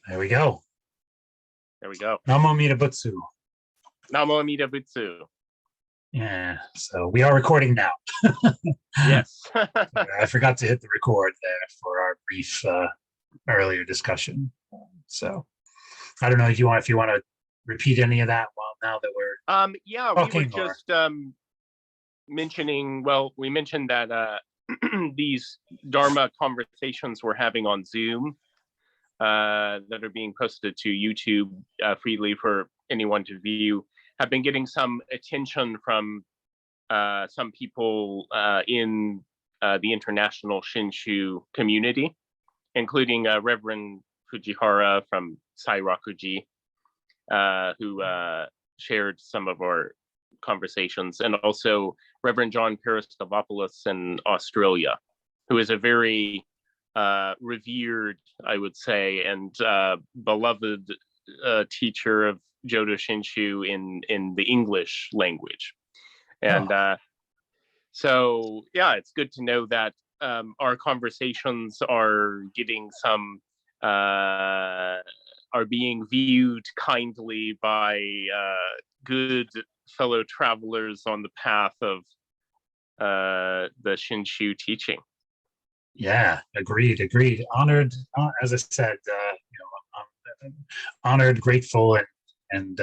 There we go. There we go. Namo Amida Butsu. Namo Amida Butsu. Yeah, so we are recording now. Yes. I forgot to hit the record there for our brief earlier discussion. So I don't know if you want to repeat any of that now that we're yeah, talking, we were just mentioning, well, we mentioned that these Dharma conversations we're having on Zoom that are being posted to YouTube freely for anyone to view have been getting some attention from some people in the international Shinshu community, including Reverend Fujihara from Sairakuji, who shared some of our conversations, and also Reverend John Parastavopoulos in Australia, who is a very revered, I would say, and beloved teacher of Jodo Shinshu in the English language. And so, yeah, it's good to know that our conversations are getting some, are being viewed kindly by good fellow travelers on the path of the Shinshu teaching. Yeah, agreed. Honored, as I said, I'm honored, grateful, and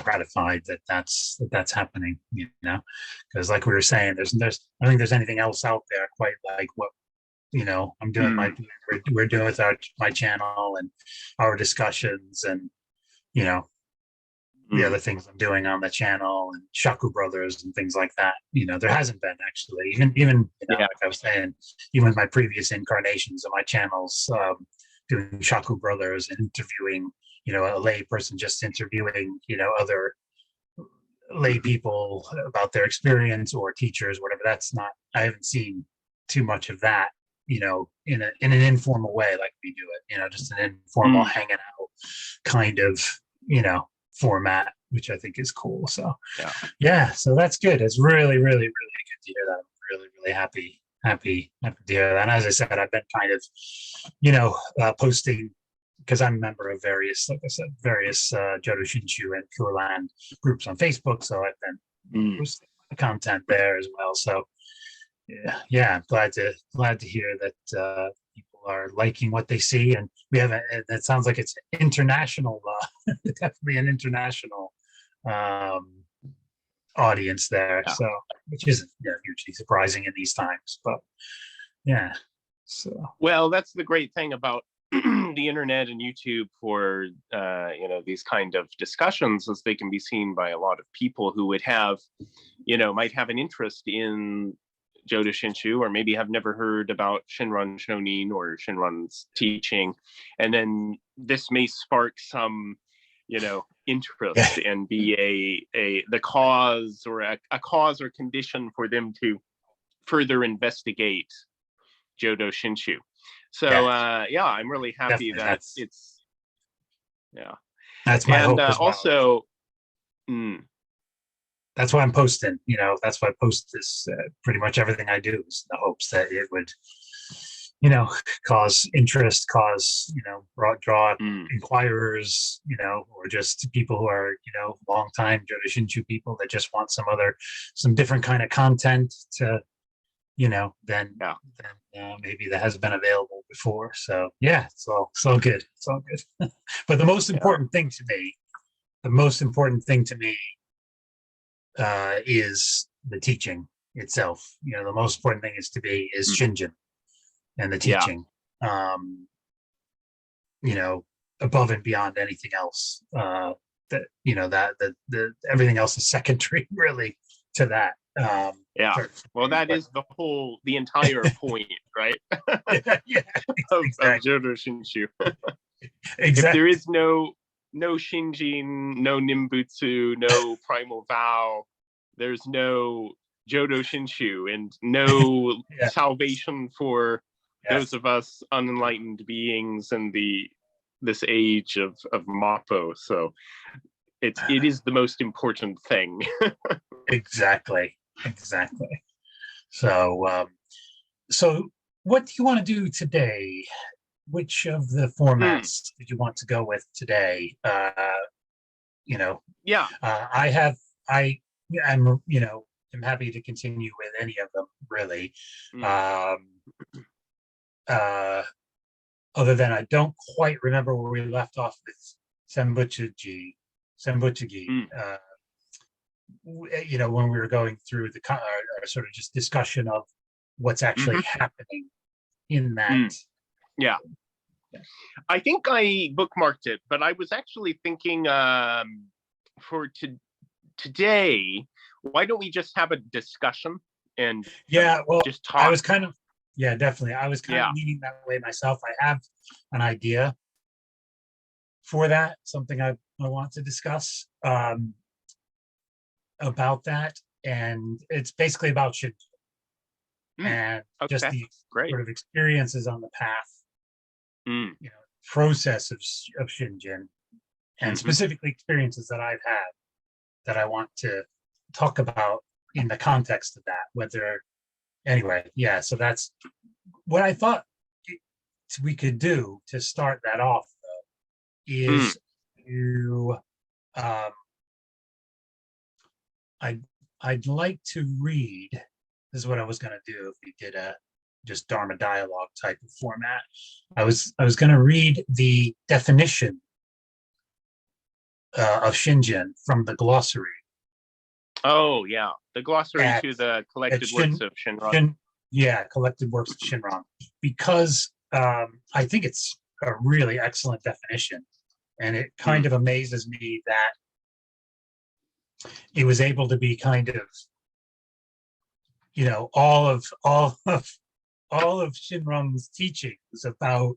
gratified that that's happening. You know, because like we were saying, there's I don't think there's anything else out there quite like what I'm doing. We're doing with my channel and our discussions, and the other things I'm doing on the channel and Shaku Brothers and things like that. There hasn't been actually, even like I was saying, even with my previous incarnations of my channels, doing Shaku Brothers and interviewing, a lay person, just interviewing, other lay people about their experience, or teachers, whatever. I haven't seen too much of that, in an informal way like we do it, just an informal hanging out kind of, format, which I think is cool. So so that's good. It's really, really, really good to hear that. I'm really, really happy to hear that. And as I said, I've been kind of, posting, because I'm a member of various, like I said, Jodo Shinshu and Pure Land groups on Facebook. So I've been posting content there as well. So I'm glad to hear that people are liking what they see, and we have it sounds like it's international, definitely an international audience there. So which isn't hugely surprising in these times, but so well, that's the great thing about the internet and YouTube for these kind of discussions, is they can be seen by a lot of people who would have might have an interest in Jodo Shinshu, or maybe have never heard about Shinran Shonin or Shinran's teaching, and then this may spark some interest and be the cause, or a cause or condition for them to further investigate Jodo Shinshu. So I'm really happy definitely. that it's that's my hope as well. Also that's why I'm posting, that's why I post this, pretty much everything I do is in the hopes that it would, cause interest, draw inquirers, or just people who are, long time Jodo Shinshu people that just want some different kind of content to, than maybe that has been available before. So it's all good. It's all good. But the most important thing to me, is the teaching itself. The most important thing is Shinjin and the teaching. Above and beyond anything else. That the everything else is secondary, really, to that. Well, that is the entire point, right? Of Jodo Shinshu. Exactly. If there is no Shinjin, no Nimbutsu, no primal vow, there's no Jodo Shinshu, and no salvation for those of us unenlightened beings in this age of Mappo. So it is the most important thing. Exactly. So so what do you want to do today, which of the formats did you want to go with today? Yeah. I'm happy to continue with any of them, really. Other than I don't quite remember where we left off with Senbutsugi. When we were going through our sort of just discussion of what's actually happening in that. Yeah. I think I bookmarked it, but I was actually thinking for today, why don't we just have a discussion and just talk? I was kind of, definitely. I was kind of leaning that way myself. I have an idea for that, something I want to discuss about that. And it's basically about Shinjin and just the sort of experiences on the path, process of Shinjin, and specifically experiences that I've had that I want to talk about in the context of that. So that's what I thought we could do to start that off, though, is I'd like to read. This is what I was going to do if we did a just Dharma dialogue type of format. I was going to read the definition of Shinjin from the glossary. Oh, yeah. The glossary to the collected works of Shinran. Collected works of Shinran. Because I think it's a really excellent definition. And it kind of amazes me that it was able to be kind of, all of Shinran's teachings about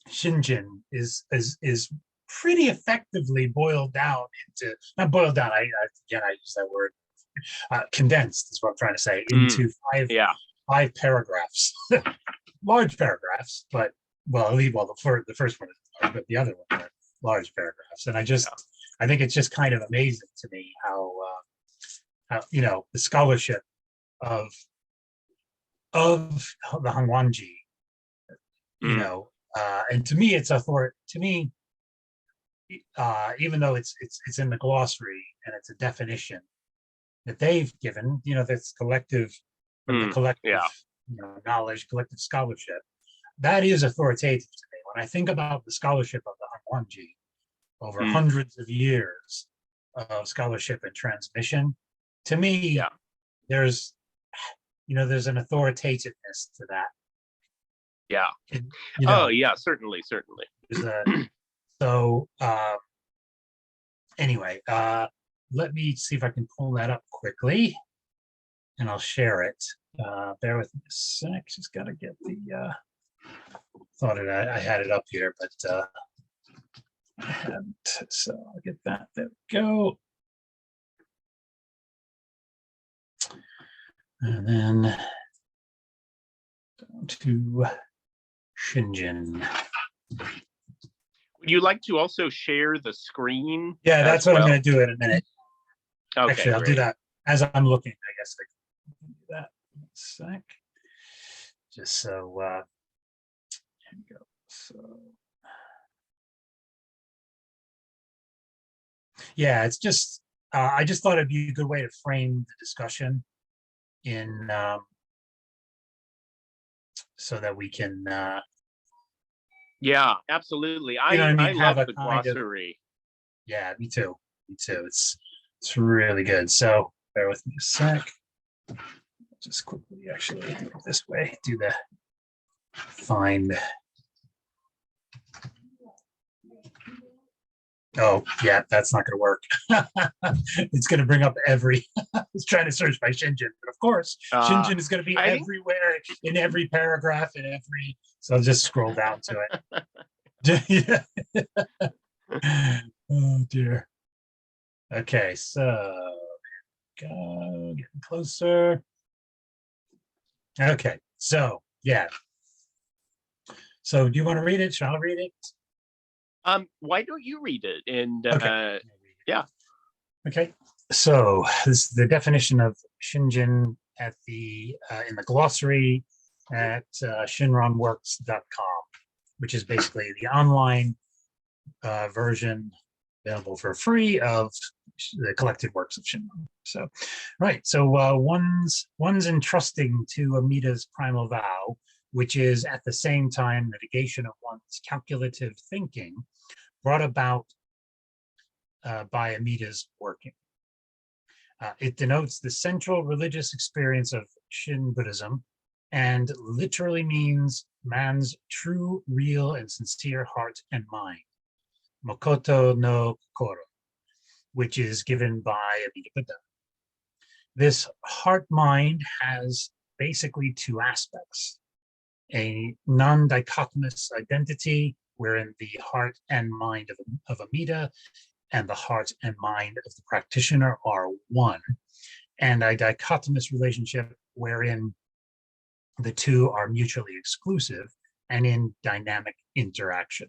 Shinjin is pretty effectively boiled down into, not boiled down, I use that word, condensed is what I'm trying to say, into five paragraphs. Large paragraphs, but the first one is large, but the other one are large paragraphs. And I think it's just kind of amazing to me how the scholarship of the Hangwanji, and to me even though it's in the glossary and it's a definition that they've given, that's collective, from the collective, knowledge, collective scholarship, that is authoritative to me. When I think about the scholarship of the Hangwanji over hundreds of years of scholarship and transmission, to me, there's an authoritativeness to that. Yeah. Certainly. So anyway, let me see if I can pull that up quickly, and I'll share it. Bear with me a sec. Just gotta get the. Thought I had it up here, but I hadn't. So I'll get that. There we go. And then down to Shinjin. Would you like to also share the screen? Yeah, that's what I'm going to do in a minute. Okay, actually, I'll do that as I'm looking. I guess I can do that in a sec. Just so here we go. So yeah, it's just I just thought it'd be a good way to frame the discussion in so that we can yeah, absolutely. I love the glossary. Yeah, me too. It's really good. So bear with me a sec. Just quickly actually this way, do the find. Oh, yeah, that's not going to work. It's going to bring up every. I was trying to search by Shinjin, but of course, Shinjin is going to be everywhere in every paragraph, in every. So I'll just scroll down to it. Oh dear. Okay, so go getting closer. Okay, so yeah. So do you want to read it? Shall I read it? Why don't you read it? And yeah. Okay. So this is the definition of Shinjin at the in the glossary at shinronworks.com, which is basically the online version available for free of the collected works of Shinron. So, right. So one's entrusting to Amida's primal vow, which is at the same time the negation of one's calculative thinking, brought about by Amida's working. It denotes the central religious experience of Shin Buddhism and literally means man's true, real, and sincere heart and mind. Makoto no kokoro, which is given by Amida Buddha. This heart-mind has basically two aspects: a non-dichotomous identity, wherein the heart and mind of Amida and the heart and mind of the practitioner are one, and a dichotomous relationship wherein the two are mutually exclusive and in dynamic interaction.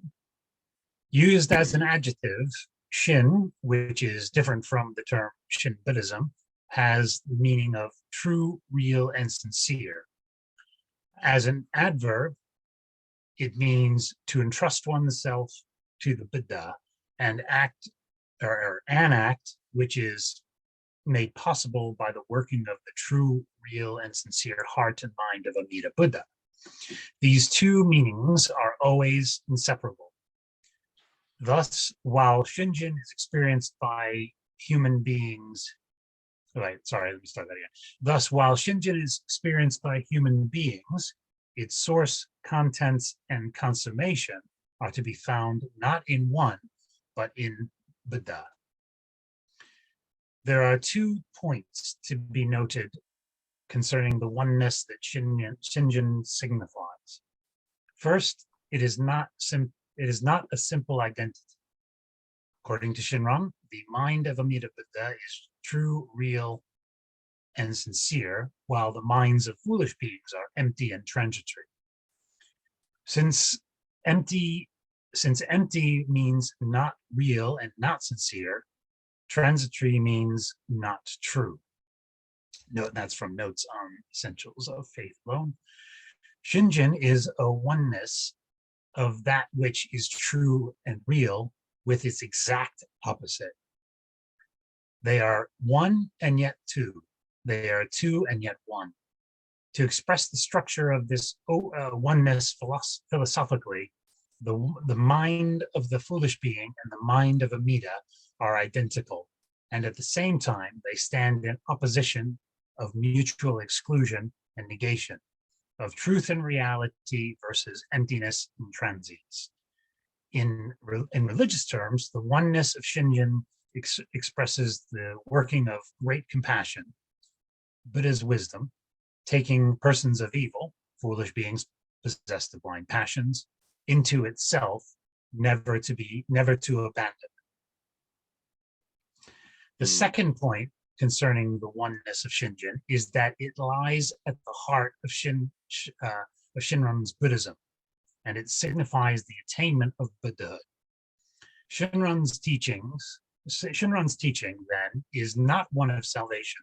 Used as an adjective, Shin, which is different from the term Shin Buddhism, has the meaning of true, real, and sincere. As an adverb, it means to entrust oneself to the Buddha and act, or an act, which is made possible by the working of the true, real, and sincere heart and mind of Amida Buddha. These two meanings are always inseparable. Thus, while Shinjin is experienced by human beings, let me start that again. Thus, while Shinjin is experienced by human beings, its source, contents, and consummation are to be found not in one, but in Buddha. There are 2 points to be noted concerning the oneness that Shinjin signifies. First, it is not a simple identity. According to Shinron, the mind of Amida Buddha is true, real, and sincere, while the minds of foolish beings are empty and transitory. Since empty means not real and not sincere, transitory means not true. Note that's from Notes on Essentials of Faith Alone. Shinjin is a oneness of that which is true and real with its exact opposite. They are one and yet two. They are two and yet one. To express the structure of this oneness philosophically, the mind of the foolish being and the mind of Amida are identical, and at the same time, they stand in opposition of mutual exclusion and negation, of truth and reality versus emptiness and transience. In religious terms, the oneness of Shinjin expresses the working of great compassion, Buddha's wisdom, taking persons of evil, foolish beings possessed of blind passions, into itself, never to abandon. The second point concerning the oneness of Shinjin is that it lies at the heart of Shinron's Buddhism, and it signifies the attainment of Buddhahood. Shinron's teaching, then, is not one of salvation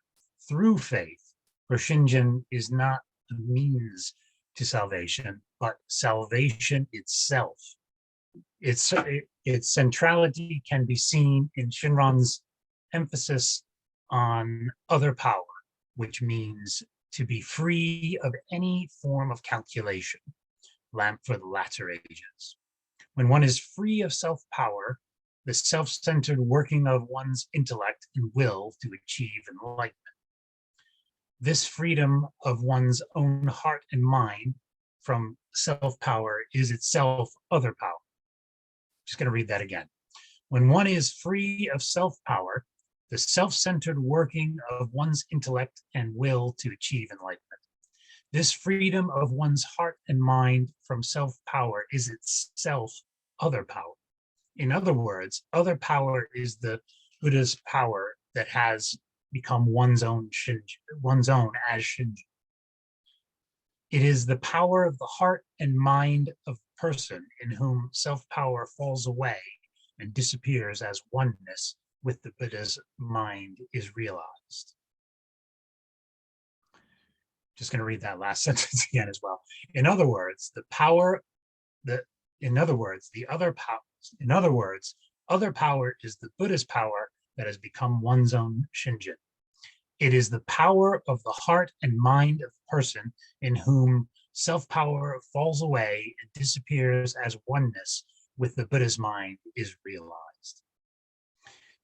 through faith, for Shinjin is not a means to salvation, but salvation itself. Its centrality can be seen in Shinron's emphasis on other power, which means to be free of any form of calculation, lamp for the latter ages. When one is free of self-power, the self-centered working of one's intellect and will to achieve enlightenment. This freedom of one's own heart and mind from self-power is itself other power. Just going to read that again. When one is free of self-power, the self-centered working of one's intellect and will to achieve enlightenment. This freedom of one's heart and mind from self-power is itself other power. In other words, other power is the Buddha's power that has become one's own as Shinjin. It is the power of the heart and mind of the person in whom self-power falls away and disappears as oneness with the Buddha's mind is realized. Just going to read that last sentence again as well. In other words, the power, in other words, other power is the Buddha's power that has become one's own Shinjin. It is the power of the heart and mind of the person in whom self-power falls away and disappears as oneness with the Buddha's mind is realized.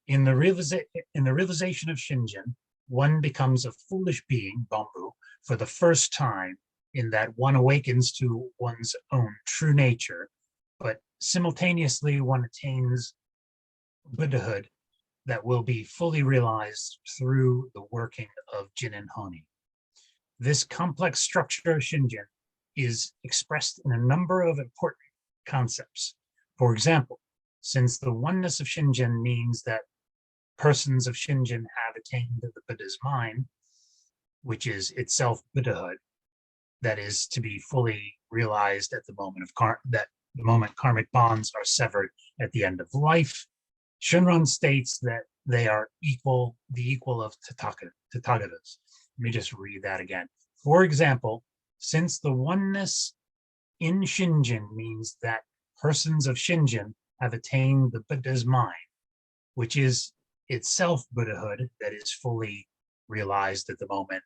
In the realization of Shinjin, one becomes a foolish being, Bambu, for the first time, in that one awakens to one's own true nature, but simultaneously one attains Buddhahood that will be fully realized through the working of Jin and Honi. This complex structure of Shinjin is expressed in a number of important concepts. For example, since the oneness of Shinjin means that persons of Shinjin have attained the Buddha's mind, which is itself Buddhahood, that is to be fully realized at the moment of the moment karmic bonds are severed at the end of life. Shunran states that they are the equal of Tathagatas. Let me just read that again. For example, since the oneness in Shinjin means that persons of Shinjin have attained the Buddha's mind, which is itself Buddhahood that is fully realized at the moment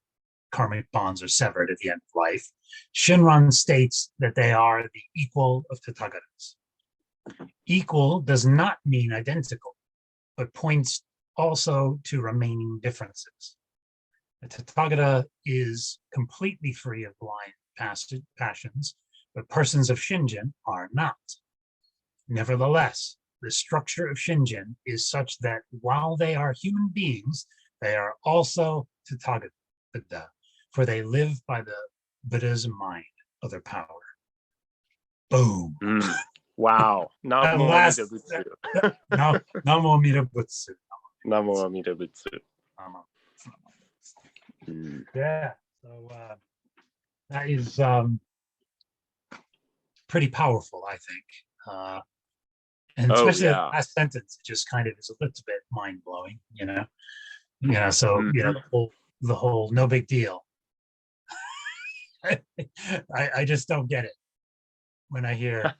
karmic bonds are severed at the end of life, Shinran states that they are the equal of Tathagatas. Equal does not mean identical, but points also to remaining differences. The Tathagata is completely free of blind passions, but persons of Shinjin are not. Nevertheless, the structure of Shinjin is such that while they are human beings, they are also Tathagata, for they live by the Buddha's mind, other power. Boom. Wow. Namo Amida Butsu. Namo Amida Butsu. Namo Amida Butsu. Yeah. So that is pretty powerful, I think. And especially the last sentence, it just kind of is a little bit mind blowing, you know. So the whole no big deal. I just don't get it when I hear.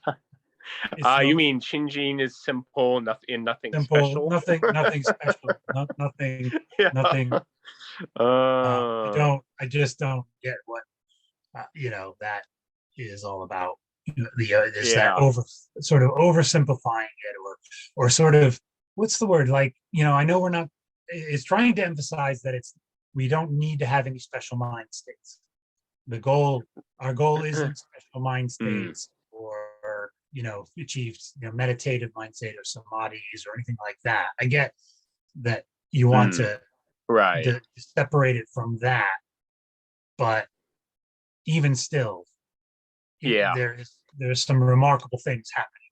You mean Shinjin is simple, nothing simple, special? nothing special, nothing. I just don't get what that is all about. That sort of oversimplifying it, or sort of, what's the word? Like, I know we're not. It's trying to emphasize that we don't need to have any special mind states. Our goal isn't special mind states or achieve meditative mind state or samadhis or anything like that. I get that you want to separate it from that, but even still, there's some remarkable things happening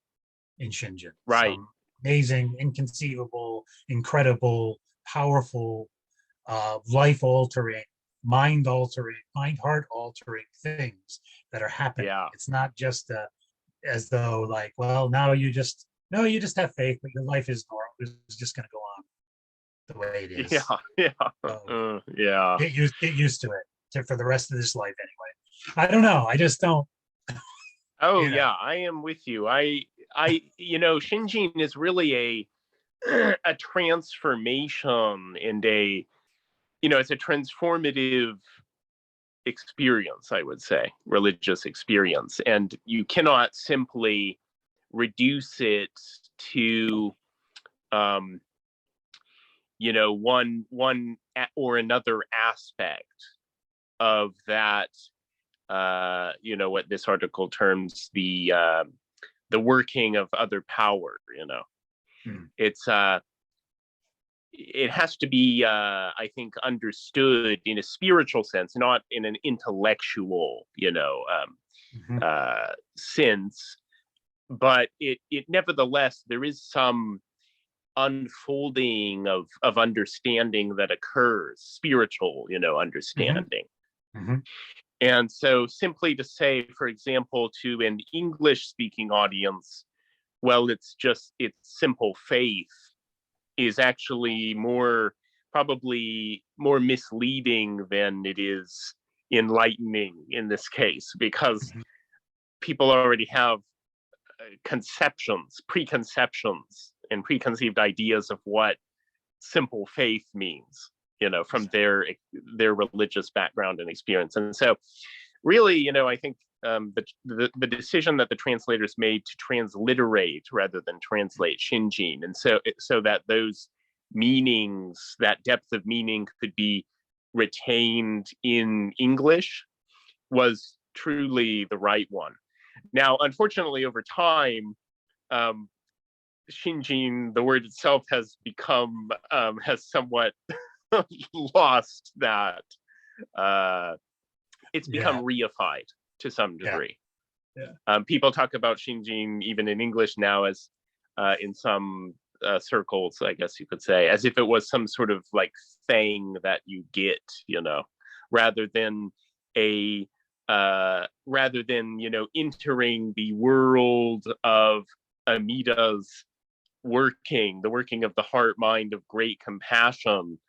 in Shinjin. Right. Some amazing, inconceivable, incredible, powerful, life-altering, heart altering things that are happening. Yeah. It's not just as though like, well, now you just have faith, but your life is normal. It's just going to go on the way it is. Get used to it for the rest of this life anyway. I don't know. I just don't. I am with you. Shinjin is really a transformation and it's a transformative experience, I would say, religious experience. And you cannot simply reduce it to, one or another aspect of that, what this article terms the working of other power, It's, it has to be, I think, understood in a spiritual sense, not in an intellectual, sense. But it nevertheless, there is some unfolding of understanding that occurs, spiritual, understanding. And so simply to say, for example, to an English-speaking audience, well, it's simple faith, is actually probably more misleading than it is enlightening in this case, because people already have preconceptions, and preconceived ideas of what simple faith means, from their religious background and experience. And so really, I think the decision that the translators made to transliterate rather than translate Shinjin, and so that those meanings, that depth of meaning, could be retained in English, was truly the right one. Now, unfortunately, over time, Shinjin, the word itself, has somewhat lost that. It's become reified to some degree. People talk about Shinjin even in English now as, in some circles, I guess you could say, as if it was some sort of like thing that you get, rather than entering the world of Amida's the working of the heart mind of great compassion,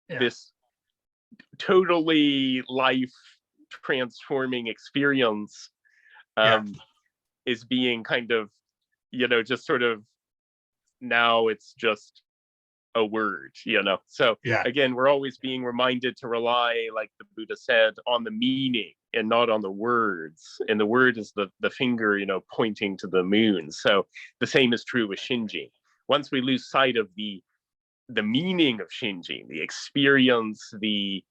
this totally life transforming experience is being kind of, just sort of, now it's just a word, so again, we're always being reminded to rely, like the Buddha said, on the meaning and not on the words, and the word is the finger, pointing to the moon. So the same is true with Shinjin. Once we lose sight of the meaning of Shinjin, the experience, the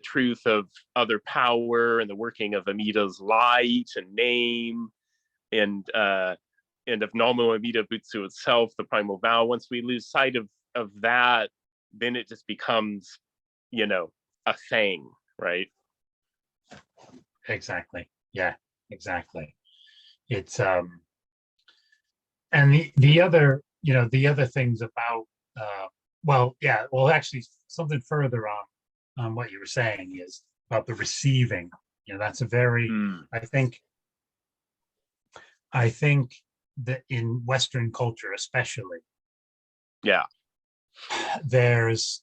truth of other power and the working of Amida's light and name, and of Namo Amida Butsu itself, the primal vow, once we lose sight of that, then it just becomes, a thing, right? Exactly. Yeah, exactly. It's and the other, the other things about actually something further on what you were saying is about the receiving. That's a very I think that in Western culture especially, there's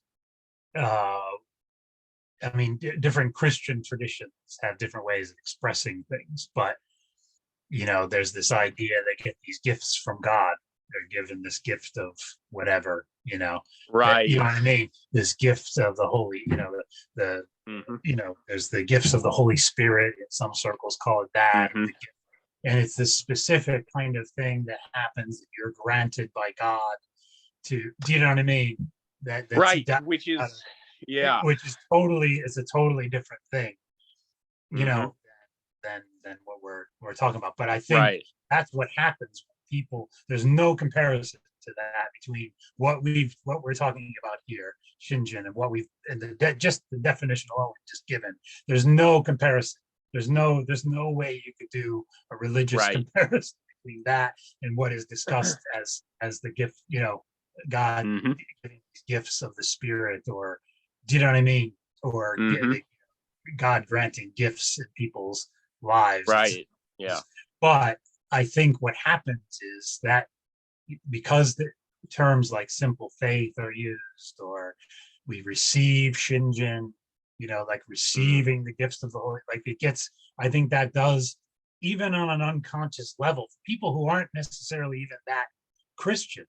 different Christian traditions have different ways of expressing things, but there's this idea they get these gifts from God. They're given this gift of whatever, right? You know what I mean? This gift of the Holy, there's the gifts of the Holy Spirit. In some circles call it that. And it's this specific kind of thing that happens that you're granted by God to, do you know what I mean? Which is it's a totally different thing, than what we're talking about. But I think that's what happens when people, there's no comparison to that between what we're talking about here, Shinjin, and just the definition alone we've just given. There's no comparison. There's no way you could do a religious comparison between that and what is discussed as the gift, God giving these gifts of the Spirit, or do you know what I mean? Or God granting gifts in people's lives. But I think what happens is that because the terms like simple faith are used, or we receive Shinjin, like receiving the gifts of the Holy, like it gets, I think that does, even on an unconscious level, for people who aren't necessarily even that Christian,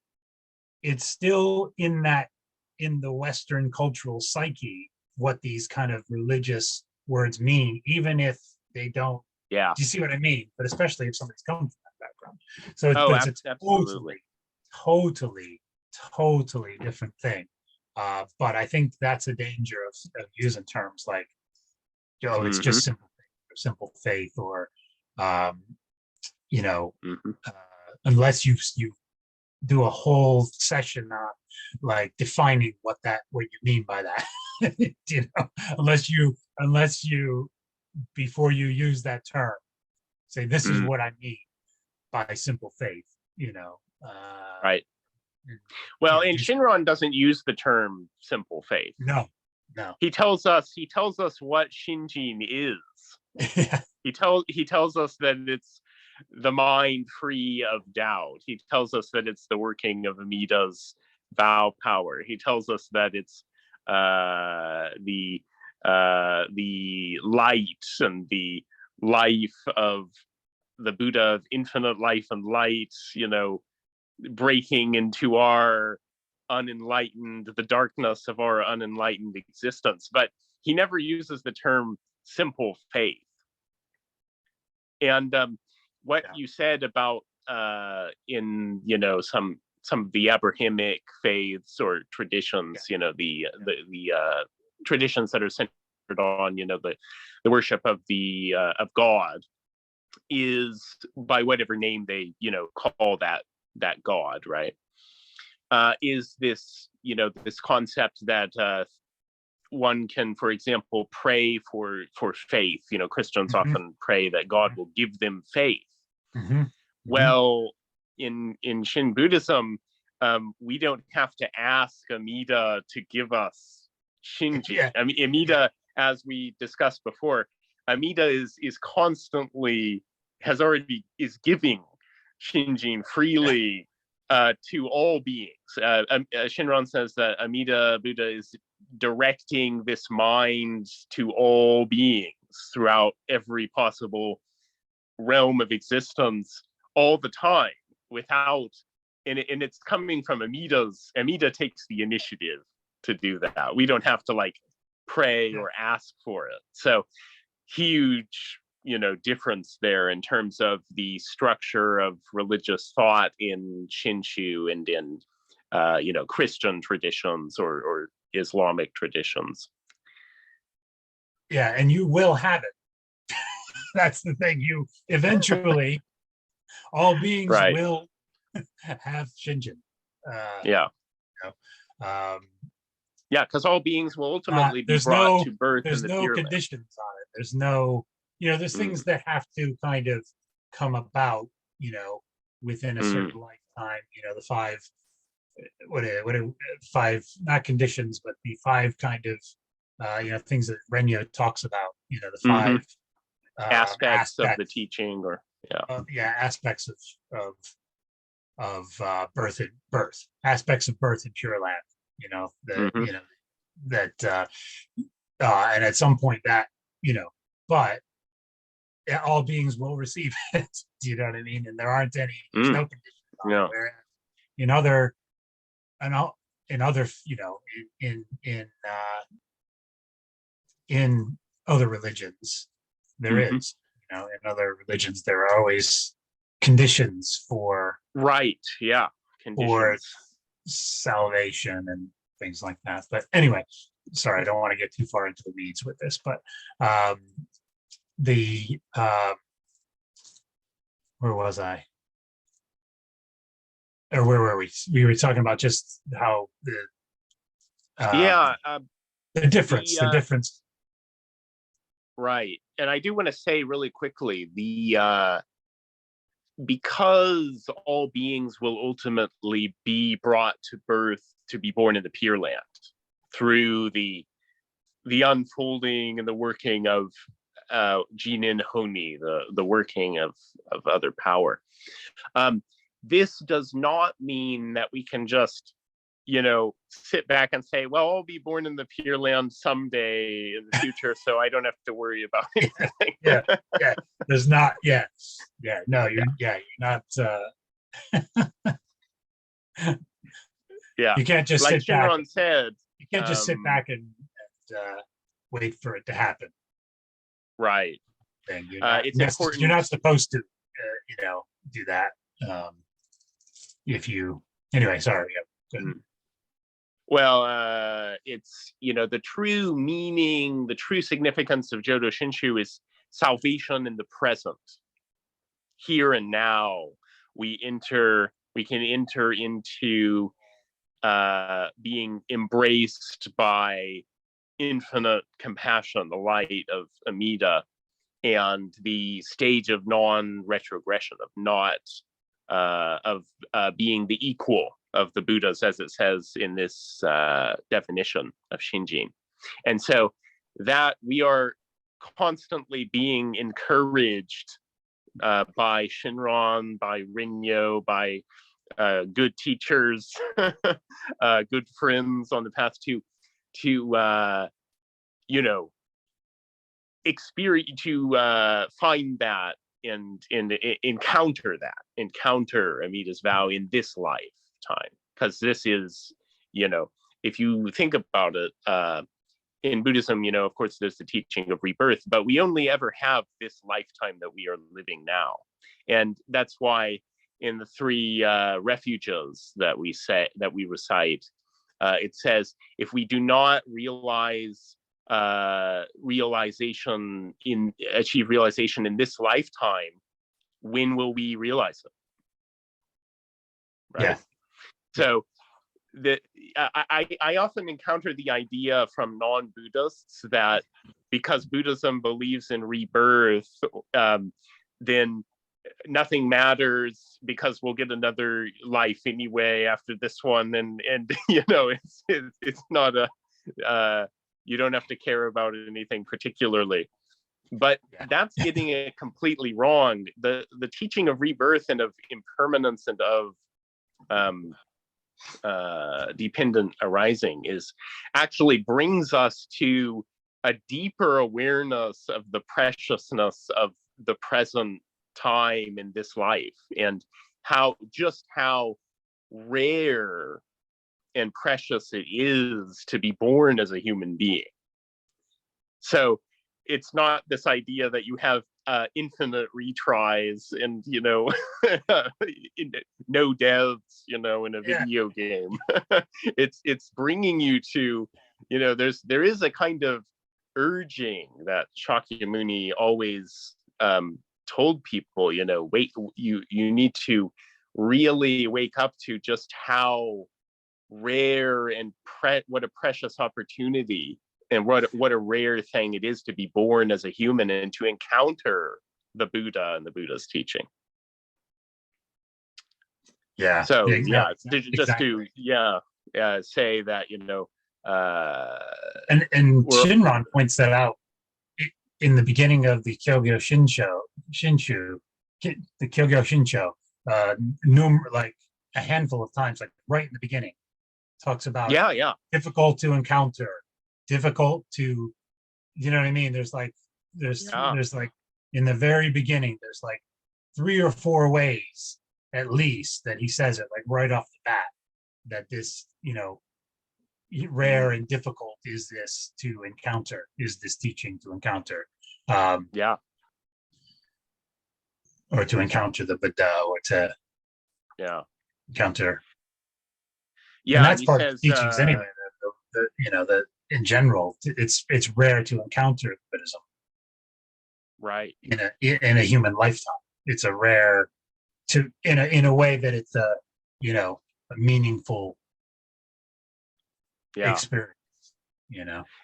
it's still in the Western cultural psyche, what these kind of religious words mean, even if they don't. Do you see what I mean? But especially if somebody's come from that background. So it's a totally different thing. But I think that's a danger of using terms like, it's just simple faith, or unless you do a whole session on like defining what you mean by that. Unless you before you use that term say, this is what I mean by simple faith, right. Well, and Shinran doesn't use the term simple faith. No. He tells us what Shinjin is. He tells us that it's the mind free of doubt. He tells us that it's the working of Amida's vow power. He tells us that it's the light and the life of the Buddha of infinite life and light, breaking into our the darkness of our unenlightened existence. But he never uses the term simple faith. And what you said about in some of the Abrahamic faiths or traditions, the traditions that are centered on the worship of God, is by whatever name they call that God, right? Is this this concept that one can, for example, pray for faith. Christians often pray that God will give them faith. Well, in Shin Buddhism, we don't have to ask Amida to give us Shinjin. I mean, Amida, as we discussed before, Amida is constantly is giving Shinjin freely to all beings. Shinran says that Amida Buddha is directing this mind to all beings throughout every possible realm of existence all the time, and it's coming from Amida takes the initiative to do that. We don't have to pray or ask for it. So huge difference there in terms of the structure of religious thought in Shinshu and in Christian traditions or Islamic traditions. Yeah, and you will have it. That's the thing. You eventually, all beings will have Shinjin. Because all beings will ultimately be brought to birth. There's no conditions on it. There's no, there's things that have to kind of come about, within a certain lifetime. The five, five, not conditions, but the five kind of, things that Renyo talks about. The five aspects of the teaching, or aspects of birth, aspects of birth in Pure Land. That and at some point that but all beings will receive it. Do you know what I mean? And there aren't any. There's no conditions on it. Whereas in other in other religions there is. In other religions there are always conditions for for salvation and things like that. But anyway, sorry, I don't want to get too far into the weeds with this, but where was I? Or where were we? We were talking about just how the difference. Right. And I do want to say really quickly, because all beings will ultimately be brought to birth to be born in the Pure Land through the unfolding and the working of Jinin Honi, the working of other power. This does not mean that we can just sit back and say, well, I'll be born in the Pure Land someday in the future, so I don't have to worry about anything. There's not. No, you're not. You can't just like sit back. Shinran said, you can't just sit back and wait for it to happen. Right. And it's important. You're not supposed to, do that. If you anyway, sorry. Well, it's the true meaning, the true significance of Jodo Shinshu is salvation in the present, here and now. We can enter into being embraced by infinite compassion, the light of Amida, and the stage of non-retrogression, of being the equal of the Buddhas, as it says in this definition of Shinjin. And so that we are constantly being encouraged by Shinran, by Rinyo, by good teachers, good friends on the path to to experience, to find that and encounter Amida's vow in this lifetime, because this is, if you think about it, in Buddhism, of course, there's the teaching of rebirth, but we only ever have this lifetime that we are living now. And that's why in the three refuges that we recite, it says, if we do not achieve realization in this lifetime, when will we realize it? Right. Yeah. So I often encounter the idea from non-Buddhists that because Buddhism believes in rebirth, then nothing matters because we'll get another life anyway after this one, and it's not you don't have to care about anything particularly. But that's getting it completely wrong. The teaching of rebirth and of impermanence and of dependent arising actually brings us to a deeper awareness of the preciousness of the present time in this life, and how rare and precious it is to be born as a human being. So it's not this idea that you have infinite retries and no deaths in a video game. it's bringing you to there is a kind of urging that Shakyamuni always told people, wait, you need to really wake up to just how rare and what a precious opportunity and what a rare thing it is to be born as a human and to encounter the Buddha and the Buddha's teaching. Yeah. So exactly. just to say that and Shinran points that out in the beginning of the Kyogyo Shinshu, the Kyogyo Shinsho, like a handful of times, like right in the beginning, talks about difficult to encounter, difficult to, you know what I mean? There's like in the very beginning, there's like 3 or 4 ways at least that he says it, like right off the bat, that this, rare and difficult is this to encounter, is this teaching to encounter. Or to encounter the Buddha, or to encounter. And that's part of the teachings anyway. The in general, it's rare to encounter Buddhism, right? In a human lifetime, it's a rare to in a way that it's a meaningful experience.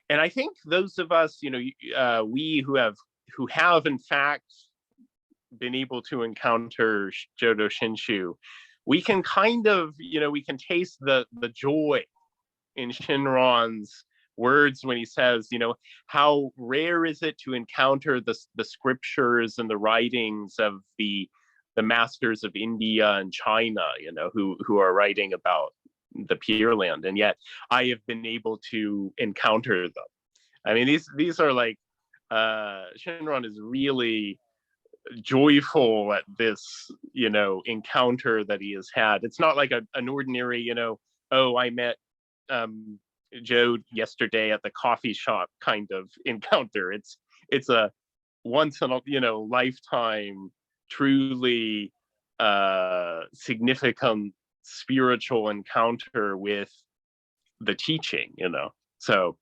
And I think those of us, we who have in fact been able to encounter Jodo Shinshu, we can kind of, we can taste the joy in Shinran's words when he says, how rare is it to encounter the scriptures and the writings of the masters of India and China, who are writing about the Pure Land, and yet I have been able to encounter them. I mean, these are like Shinran is really joyful at this, encounter that he has had. It's not like an ordinary, oh, I met Joe yesterday at the coffee shop kind of encounter. It's a once in a lifetime, truly significant spiritual encounter with the teaching. So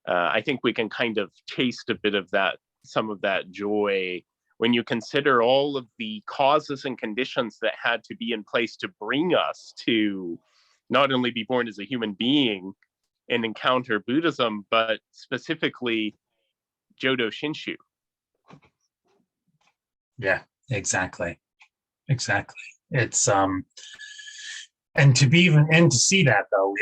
I think we can kind of taste a bit of that, some of that joy, when you consider all of the causes and conditions that had to be in place to bring us to not only be born as a human being and encounter Buddhism, but specifically Jodo Shinshu. Yeah, exactly. It's and to be and to see that though,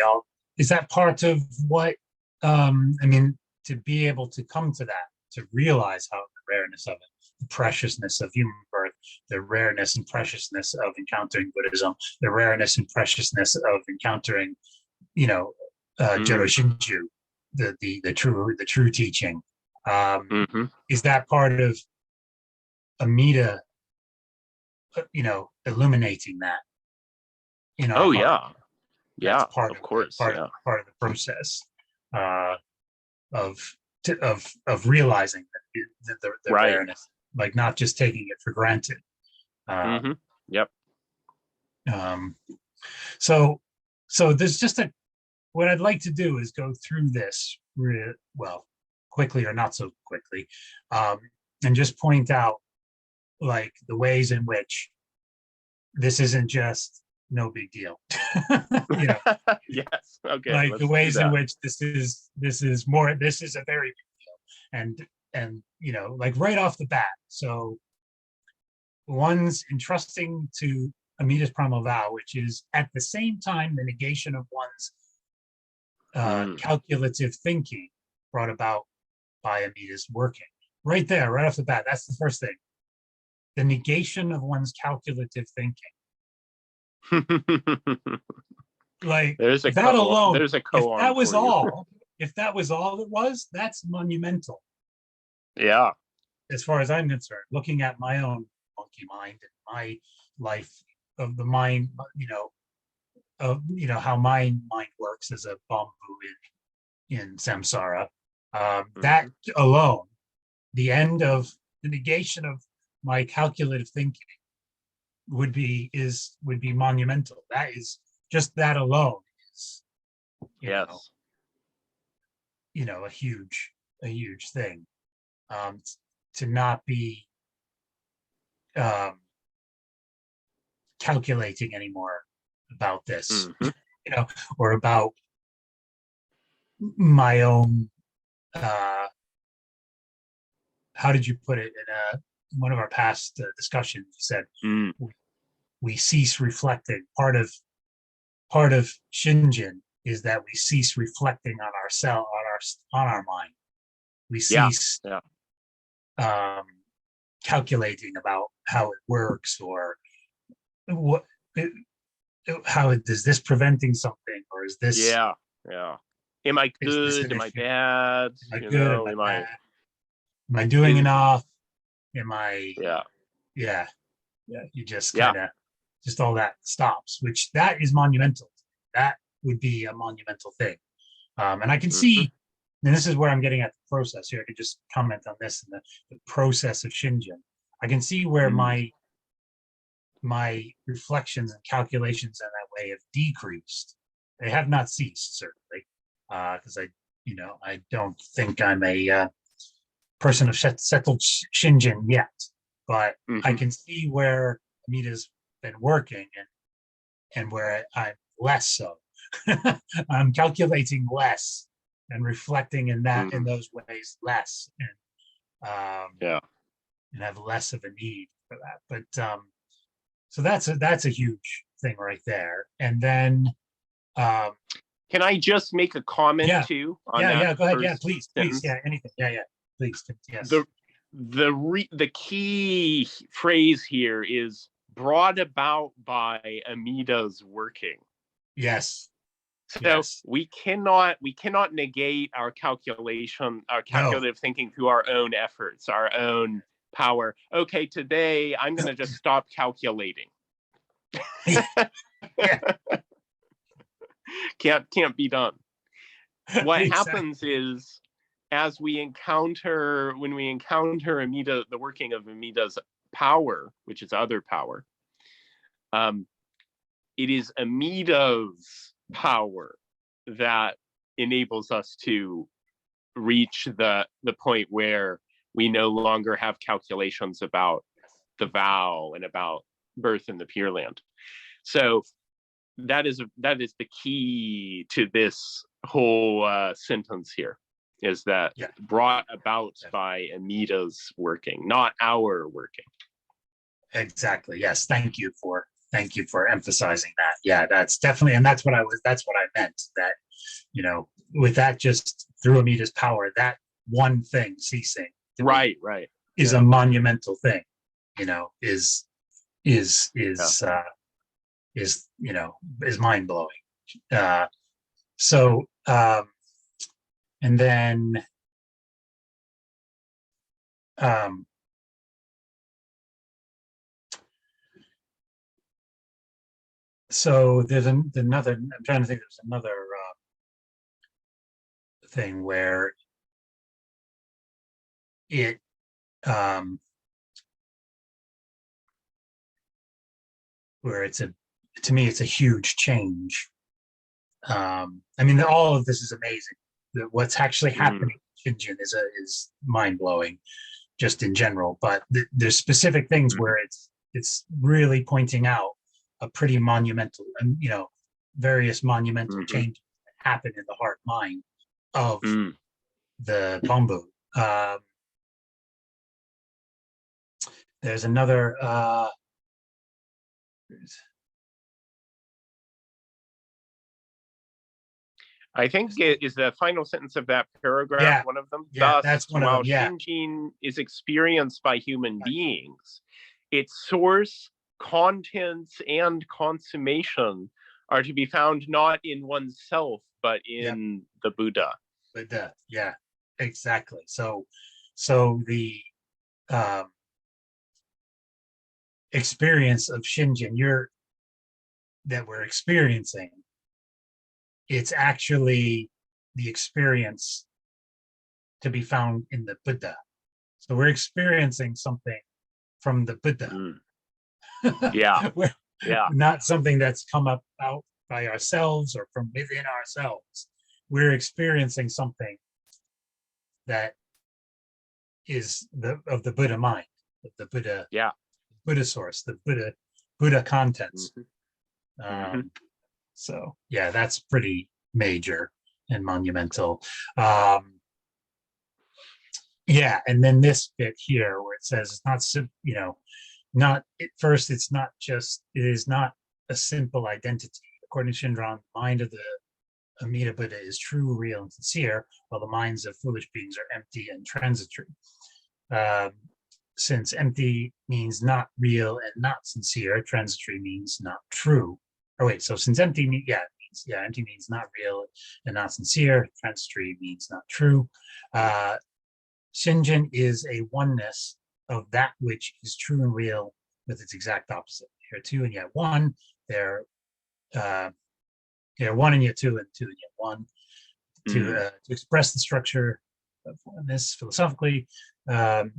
is that part of what to be able to come to that, to realize how the rareness of it, the preciousness of human birth, the rareness and preciousness of encountering Buddhism, the rareness and preciousness of encountering, Jodo Shinshu, the true teaching. Is that part of Amida, illuminating that in our heart? Yeah, That's part of course, part of the process of realizing that the right. awareness, like not just taking it for granted. Yep. So there's just what I'd like to do is go through this quickly or not so quickly, and just point out like the ways in which this isn't just no big deal. Yes. Okay. Like the ways in which this is a very big deal, and like right off the bat. So one's entrusting to Amida's primal vow, which is at the same time the negation of one's calculative thinking brought about by Amida's working. Right there, right off the bat, that's the first thing. The negation of one's calculative thinking. Like there's a that alone. There's a koan. If that was all it was, that's monumental. Yeah. As far as I'm concerned, looking at my own monkey mind and my life of the mind, how my mind works as a bamboo in samsara. That alone, the end of the negation of my calculative thinking would be monumental. That is just that alone is a huge thing. To not be calculating anymore about this, or about my own. How did you put it in one of our past discussions? You said we cease reflecting. Part of Shinjin is that we cease reflecting on ourselves, on our mind. We cease calculating about how it works, or how is this preventing something, or is this am I good, am I bad, am I doing enough, am I you just kind of just all that stops, which that is monumental. That would be a monumental thing. And I can see, and this is where I'm getting at the process here. I could just comment on this and the process of Shinjin. I can see where my reflections and calculations in that way have decreased. They have not ceased, certainly, because I don't think I'm a person of settled Shinjin yet, but I can see where Amida's been working and where I'm less so. I'm calculating less and reflecting in those ways less, and have less of a need for that. But so that's a huge thing right there. And then can I just make a comment too on that? Go ahead. Please. Anything. Please. Yes. The key phrase here is brought about by Amida's working. Yes. So we cannot negate our calculative thinking through our own efforts, our own power. Okay, today I'm going to just stop calculating. Can't be done. What happens is, as when we encounter Amida, the working of Amida's power, which is other power, it is Amida's power that enables us to reach the point where we no longer have calculations about the vow and about birth in the Pure Land. So that is the key to this whole sentence here, is that brought about by Amida's working, not our working. Exactly. Yes. Thank you for emphasizing that. Yeah, that's definitely, and that's what I meant, that, with that, just through Amida's power, that one thing ceasing is a monumental thing, is mind blowing. So And then so there's another, I'm trying to think, there's another thing where it where it's a, to me, it's a huge change. I mean, all of this is amazing. What's actually happening in Shinjin is mind blowing, just in general. But there's specific things where it's really pointing out a pretty monumental, and various monumental changes that happen in the heart mind of the Bambu. There's another. I think it is the final sentence of that paragraph, one of them. Yeah, Thus, that's one while of them. Yeah. Shinjin is experienced by human beings, its source, contents, and consummation are to be found not in oneself, but in the Buddha. Buddha, yeah, exactly. So the experience of Shinjin that we're experiencing, it's actually the experience to be found in the Buddha. So we're experiencing something from the Buddha. Yeah. Not something that's come up out by ourselves or from within ourselves. We're experiencing something that is of the Buddha mind, of the Buddha, Buddha source, the Buddha contents. So yeah, that's pretty major and monumental. Yeah, and then this bit here where it says it's not, not at first, it's not just, it is not a simple identity. According to Shinran, the mind of the Amida Buddha is true, real, and sincere, while the minds of foolish beings are empty and transitory. Since empty means not real and not sincere, transitory means not true. Oh wait, so since empty means, empty means not real and not sincere, transitory means not true. Shinjin is a oneness of that which is true and real with its exact opposite. Here two and yet one, they're one and yet two, and two and yet one. To express the structure of oneness philosophically, the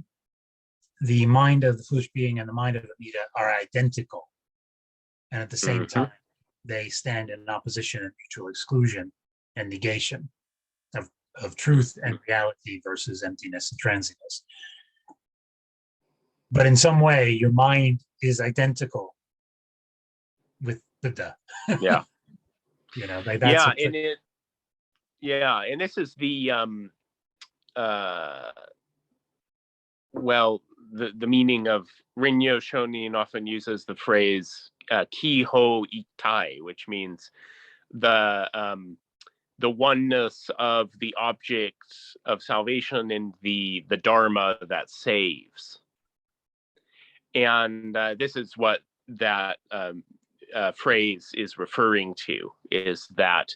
mind of the foolish being and the mind of Amida are identical, and at the same time, they stand in opposition and mutual exclusion and negation of truth and reality versus emptiness and transiness. But in some way, your mind is identical with Buddha. Yeah. Like that's and this is the the meaning of Rinyo Shonin often uses the phrase kiho itai, which means the oneness of the object of salvation and the dharma that saves. And this is what that phrase is referring to, is that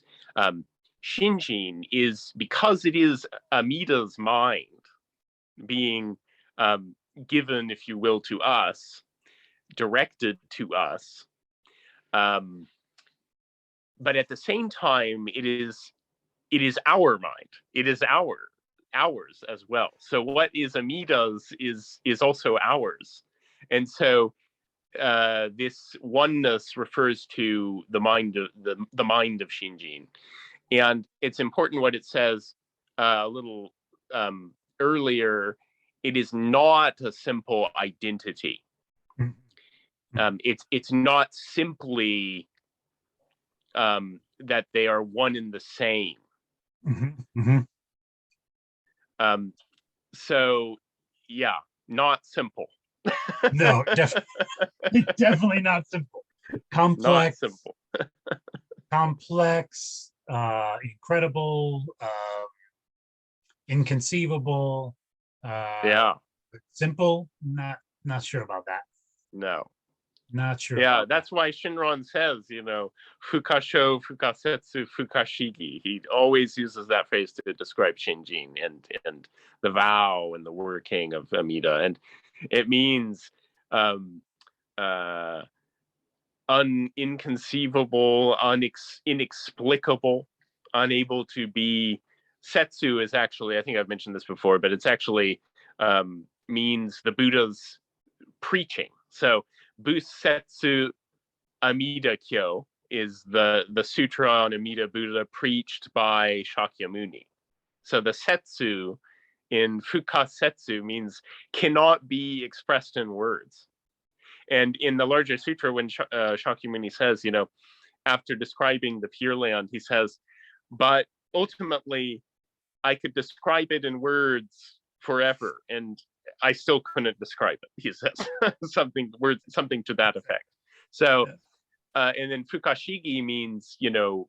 Shinjin is, because it is Amida's mind being given, if you will, to us, directed to us, but at the same time, it is our mind. It is ours as well. So what is Amida's is also ours, and so this oneness refers to the mind of the mind of Shinjin. And it's important what it says a little earlier. It is not a simple identity. It's not simply that they are one and the same. So yeah, not simple. No, definitely not simple. Complex. Not simple. Complex, incredible, inconceivable. Yeah. Simple, not sure about that. No. Not sure. Yeah, that's why Shinran says, fukasho, fukasetsu, fukashigi. He always uses that phrase to describe Shinjin and the vow and the working of Amida. And it means inconceivable, inexplicable, unable to be. Setsu is actually, I think I've mentioned this before, but it's actually means the Buddha's preaching. So Busetsu Amida Kyo is the sutra on Amida Buddha preached by Shakyamuni. So the setsu in fukasetsu means cannot be expressed in words. And in the larger sutra, when Shakyamuni says, after describing the Pure Land, he says, but ultimately, I could describe it in words forever, and I still couldn't describe it. He says something to that effect. So, and then fukashigi means, it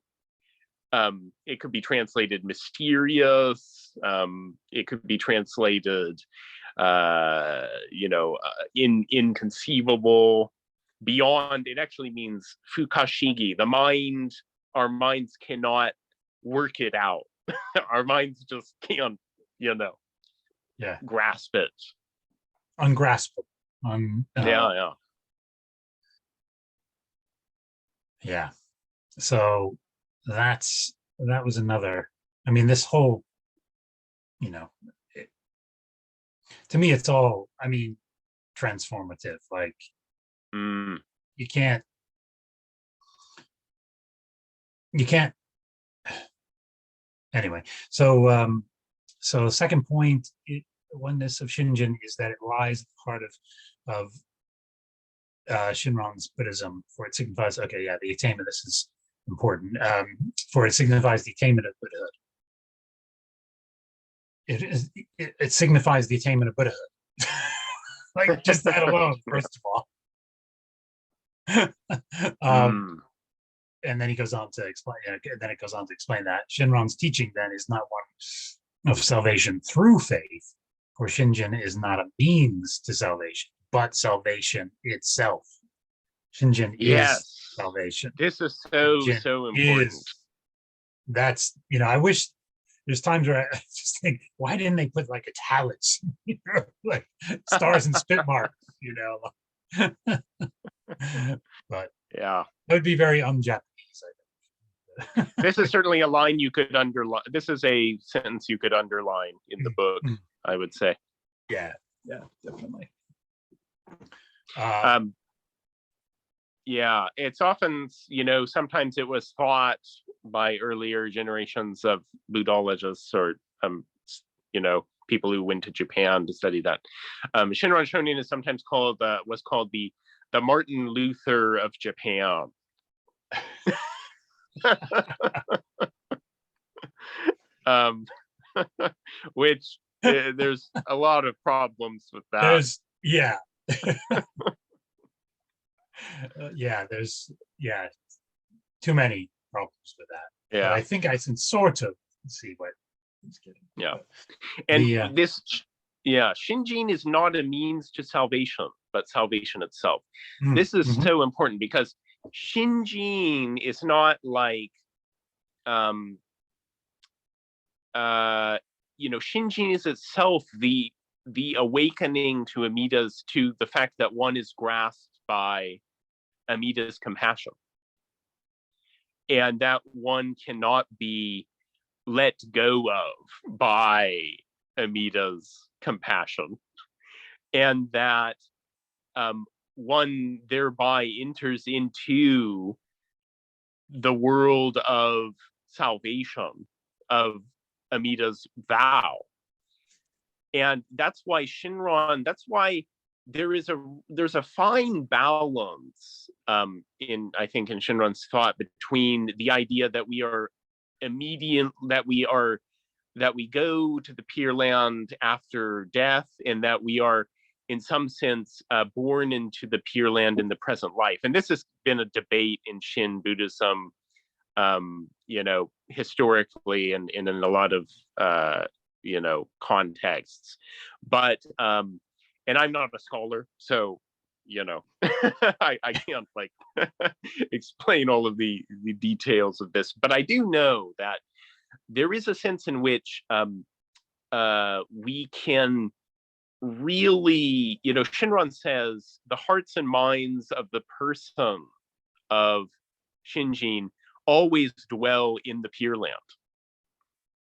could be translated mysterious. It could be translated, inconceivable, beyond. It actually means fukashigi. Our minds cannot work it out. Our minds just can't, grasp it. Ungraspable. Yeah. So that was another. I mean, this whole, to me, it's all. I mean, transformative. Like, you can't. Anyway, so second point, the oneness of Shinjin is that it lies at the heart of Shinran's Buddhism, for it signifies, the attainment, this is important, for it signifies the attainment of Buddhahood. It signifies the attainment of Buddhahood. Like, just that alone, first of all. And then he goes on to explain. That Shinran's teaching then is not one of salvation through faith, for Shinjin is not a means to salvation, but salvation itself. Shinjin is salvation. This is so important. That's, I wish there's times where I just think, why didn't they put like italics, like stars and spit marks, But yeah, that would be very un-Japanese, I think. This is certainly a line you could underline. This is a sentence you could underline in the book, I would say. Yeah, definitely. Yeah, it's often, sometimes it was thought by earlier generations of Buddhologists or, people who went to Japan to study that. Shinran Shonin is sometimes was called the Martin Luther of Japan. Which there's a lot of problems with that. There's too many problems with that. Yeah, but I think I can sort of see what he's getting. Yeah, and Shinjin is not a means to salvation, but salvation itself. This is so important because Shinjin is not like, Shinjin is itself the awakening to the fact that one is grasped by Amida's compassion, and that one cannot be let go of by Amida's compassion, and that one thereby enters into the world of salvation, of Amida's vow. And that's why there's a fine balance I think in Shinran's thought between the idea that we are that we go to the Pure Land after death, and that we are in some sense born into the Pure Land in the present life. And this has been a debate in Shin Buddhism, historically and in a lot of contexts. But and I'm not a scholar, so I can't like explain all of the details of this, but I do know that there is a sense in which we can really, Shinran says the hearts and minds of the person of Shinjin always dwell in the Pure Land.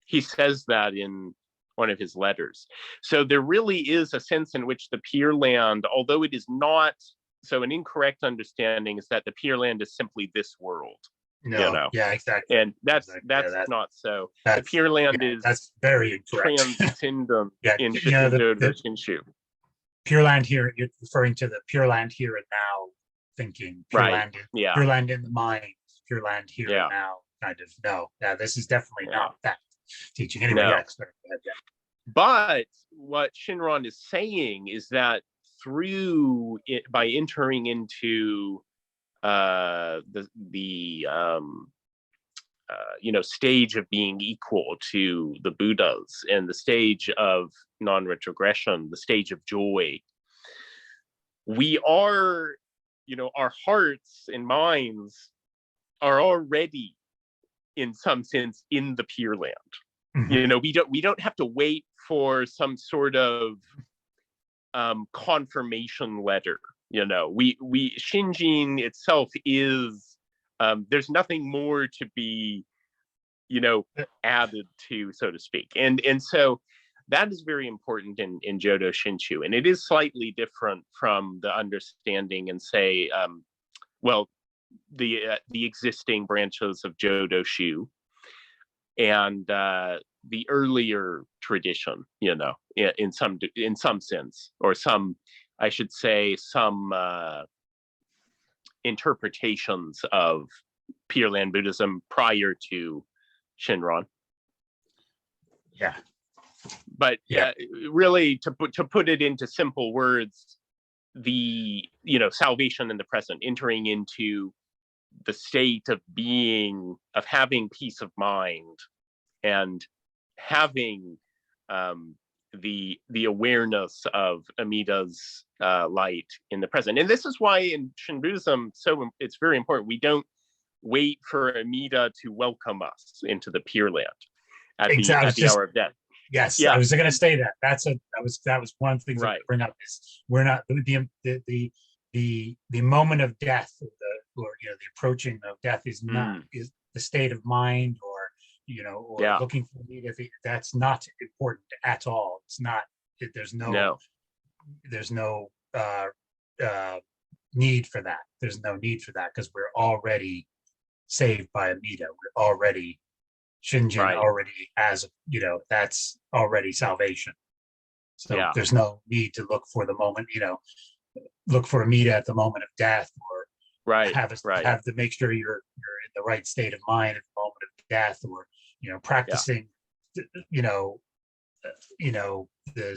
He says that in one of his letters. So there really is a sense in which the Pure Land, although it is not, so an incorrect understanding is that the Pure Land is simply this world. No, yeah, exactly. And that's not so. The Pure Land is that's very incorrect. Transcendent in the Shinshu. Pure Land here, you're referring to the Pure Land here and now thinking. Pure Land in the mind, Pure Land here and now kind of. No, this is definitely not that teaching. Anyway, But what Shinran is saying is that through it, by entering into the stage of being equal to the Buddhas and the stage of non-retrogression, the stage of joy, we are, our hearts and minds are already in some sense in the Pure Land. Mm-hmm. We don't have to wait for some sort of confirmation letter. We Shinjin itself is there's nothing more to be added to, so to speak, and so that is very important in Jodo Shinshu, and it is slightly different from the understanding and say the existing branches of Jodo Shu and the earlier tradition, in some sense, or some, I should say, some interpretations of Pure Land Buddhism prior to Shinran. Yeah. But really, to put it into simple words, the salvation in the present, entering into the state of being, of having peace of mind, and having the awareness of Amida's light in the present. And this is why in Shin Buddhism, so it's very important. We don't wait for Amida to welcome us into the Pure Land at the hour of death. Yes, I was going to say that. That was one of the things I bring up is we're not the moment of death, or the approaching of death is not is the state of mind, or looking for Amida. That's not important at all. It's not. There's no need for that. There's no need for that because we're already saved by Amida. We're already. Shinjin already has, that's already salvation. So there's no need to look for the moment, look for Amida at the moment of death, or have to make sure you're in the right state of mind at the moment of death, or practicing,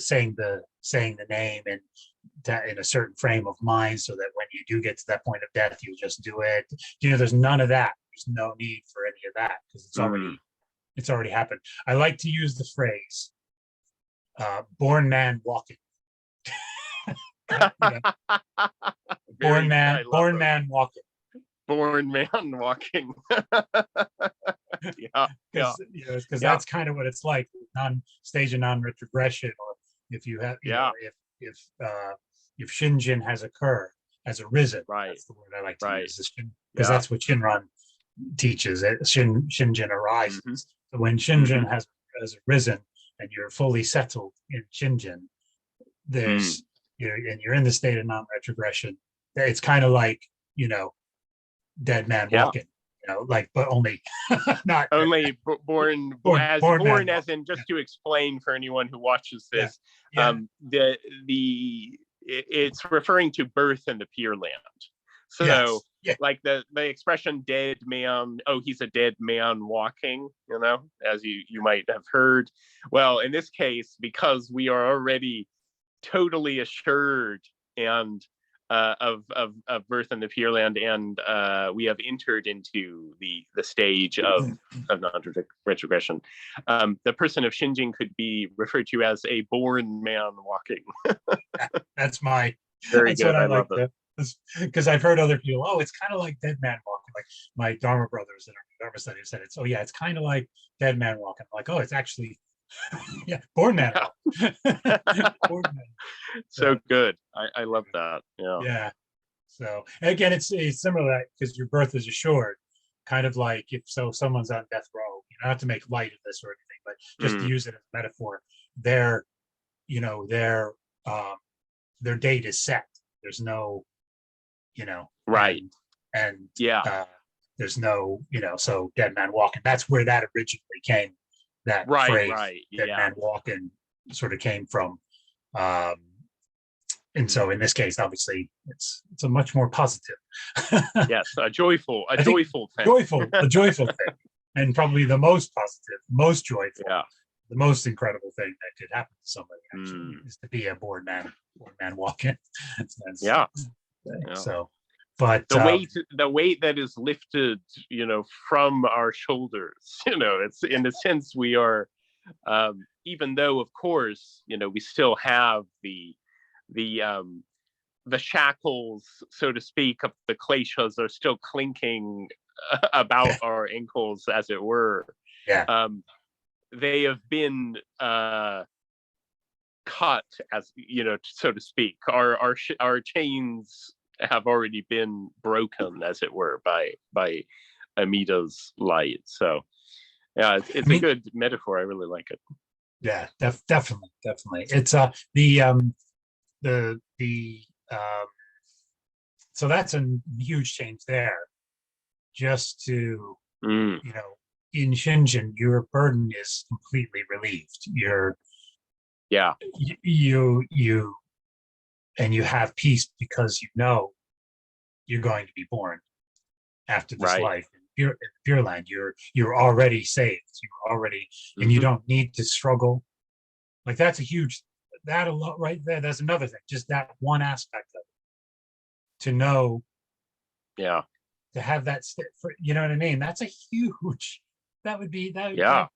saying the name and in a certain frame of mind, so that when you do get to that point of death, you just do it. There's none of that. There's no need for any of that because it's already happened. I like to use the phrase born man walking. Born man walking. Born man walking. Because that's kind of what it's like, stage of non-retrogression, or if you have if Shinjin has arisen, that's the word I like to use, because that's what Shinran teaches. Shinjin arises. Mm-hmm. So when Shinjin has arisen and you're fully settled in Shinjin, there's you're in the state of non-retrogression. It's kind of like dead man walking. But only not only born as in, just to explain for anyone who watches this, it's referring to birth in the Pure Land. So like the expression dead man, he's a dead man walking, as you might have heard. Well, in this case, because we are already totally assured and of birth in the Pure Land, and we have entered into the stage of non-retrogression. The person of Shinjin could be referred to as a born man walking. That's my Very That's good. what I I like love it. because I've heard other people, oh, it's kind of like dead man walking. Like my Dharma brothers that are Dharma study said it's, oh yeah, it's kind of like dead man walking. I'm like, oh, it's actually yeah, born man walking. Born man. So good. I love that. Yeah. Yeah. So again, it's similar because your birth is assured, kind of like if someone's on death row, you don't have to make light of this or anything, but just to use it as a metaphor, their, you know, their date is set. There's no, you know, Right. and Yeah. there's no, you know, so dead man walking. That's where that originally came. That phrase, dead man walking, sort of came from. And so in this case, obviously, it's a much more positive. Yes, a joyful thing. A joyful thing, and probably the most positive, most joyful, yeah, the most incredible thing that could happen to somebody actually is to be a born man walking. Yeah. So, but the weight that is lifted, you know, from our shoulders, you know, it's in a sense we are, even though of course, you know, we still have the shackles, so to speak, of the kleshas are still clinking about our ankles, as it were. Yeah. They have been cut, as you know, so to speak. Our chains have already been broken, as it were, by Amida's light. So, yeah, it's a good metaphor. I really like it. Yeah, definitely. It's so that's a huge change there. Just to you know, in Shinjin, your burden is completely relieved. You and you have peace because you know you're going to be born after this life in Pure Land. You're already saved. You're already, and you don't need to struggle. Like that's a huge, that a lot right there. That's another thing. Just that one aspect of it. To know, to have that, you know what I mean? That's a huge. That would be that.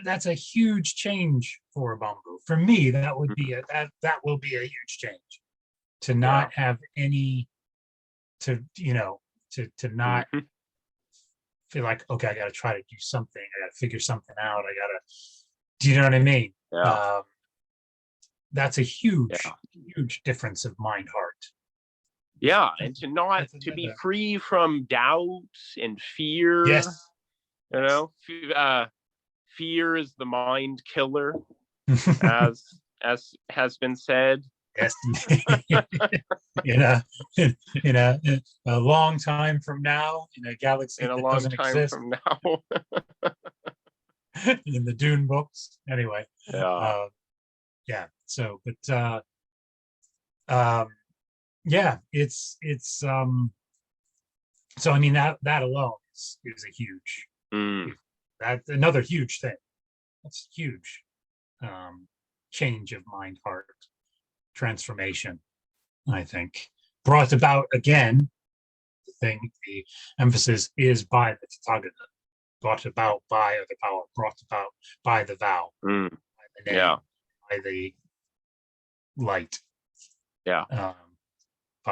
That's a huge change for a Bongo. For me, that would be that will be a huge change. To not have any, to you know, to not feel like, okay, I got to try to do something. I got to figure something out. I got to. Do you know what I mean? Yeah. That's a huge difference of mind heart. Yeah, and to be free from doubt and fear. Yes. You know, fear is the mind killer, as has been said. Yes. in a long time from now, in a galaxy that doesn't exist. From now. In the Dune books, anyway. Yeah. So, but yeah, it's so I mean that alone is a huge that's another huge thing. That's huge change of mind heart transformation, I think, brought about again. The emphasis is by the Tathagata, brought about by other power, brought about by the vow, by the name, by the light.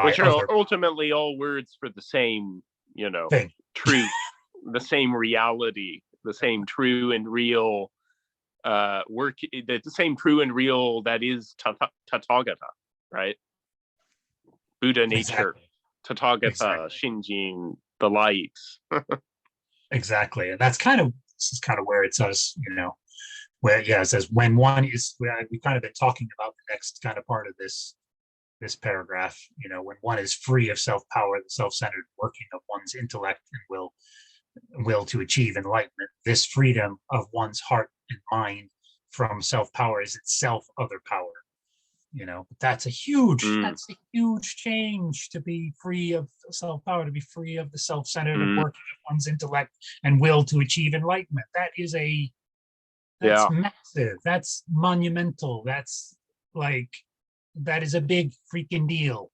Which are ultimately all words for the same, you know, thing. Truth, the same reality, the same true and real work, the same true and real that is Tathagata, right? Buddha nature, Tathagata, Shinjin, the light. Exactly, and this is kind of where it says, you know, where it says when one is. We've kind of been talking about the next kind of part of this paragraph. You know, when one is free of self-power, the self-centered working of one's intellect and will to achieve enlightenment. This freedom of one's heart and mind from self-power is itself other power. You know, but that's a huge change, to be free of self-power, to be free of the self-centered working of one's intellect and will to achieve enlightenment. That's massive. That's monumental. That's like, that is a big freaking deal.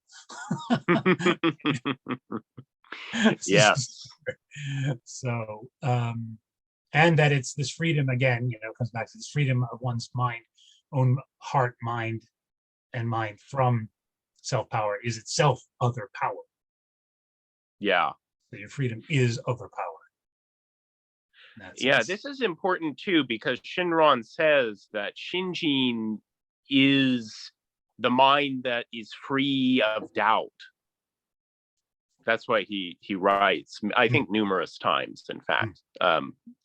Yes. So, and that it's this freedom again, you know, comes back to this freedom of one's mind, own heart, mind, and mind from self-power is itself other power. Yeah. So your freedom is other power. Yeah, this is important too, because Shinran says that Shinjin is the mind that is free of doubt. That's why he writes, I think, numerous times, in fact,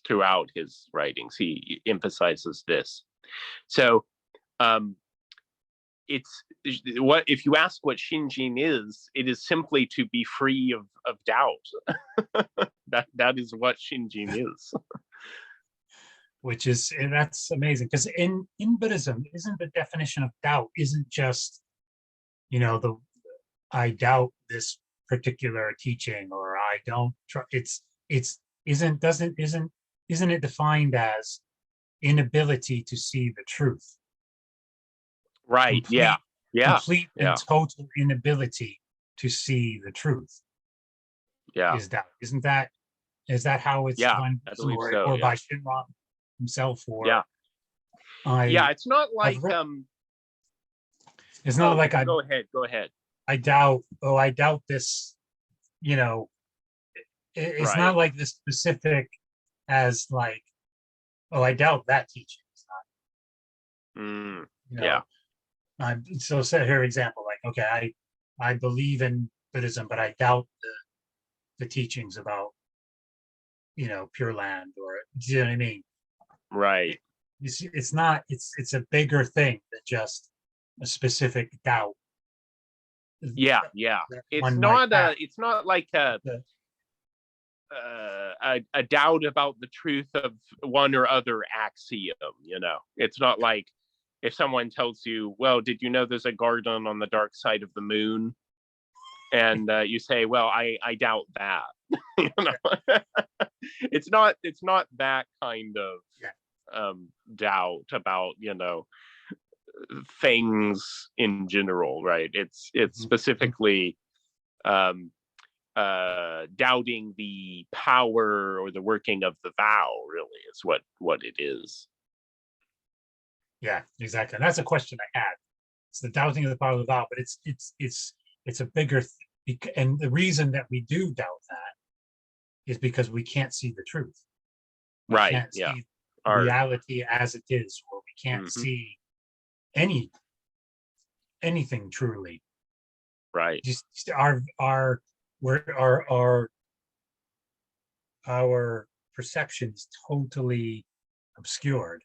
throughout his writings, he emphasizes this. So it's what, if you ask what Shinjin is, it is simply to be free of doubt. that is what Shinjin is. Which is, and that's amazing, because in Buddhism, isn't the definition of doubt isn't just, the I doubt this particular teaching, or I don't try, isn't it defined as inability to see the truth? Right. Complete and total inability to see the truth. Is doubt? Is that how it's defined? I believe so, or by Shinran himself, or it's not like it's not like go ahead. I doubt this, it's not like this specific as like, I doubt that teaching. It's not. So set here example, like, okay, I believe in Buddhism, but I doubt the teachings about, Pure Land, or, do you know what I mean? Right. It's not, it's a bigger thing than just a specific doubt. Yeah. It's not like a doubt about the truth of one or other axiom. It's not like if someone tells you, well, did you know there's a garden on the dark side of the moon? And you say, well, I doubt that. It's not that kind of doubt about, things in general, right? It's specifically doubting the power or the working of the vow, really, is what it is. Yeah, exactly. And that's a question I had. It's the doubting of the power of the vow, but it's a bigger and the reason that we do doubt that is because we can't see the truth. We can't see reality as it is, or we can't see anything truly. Right. Just our perception is totally obscured.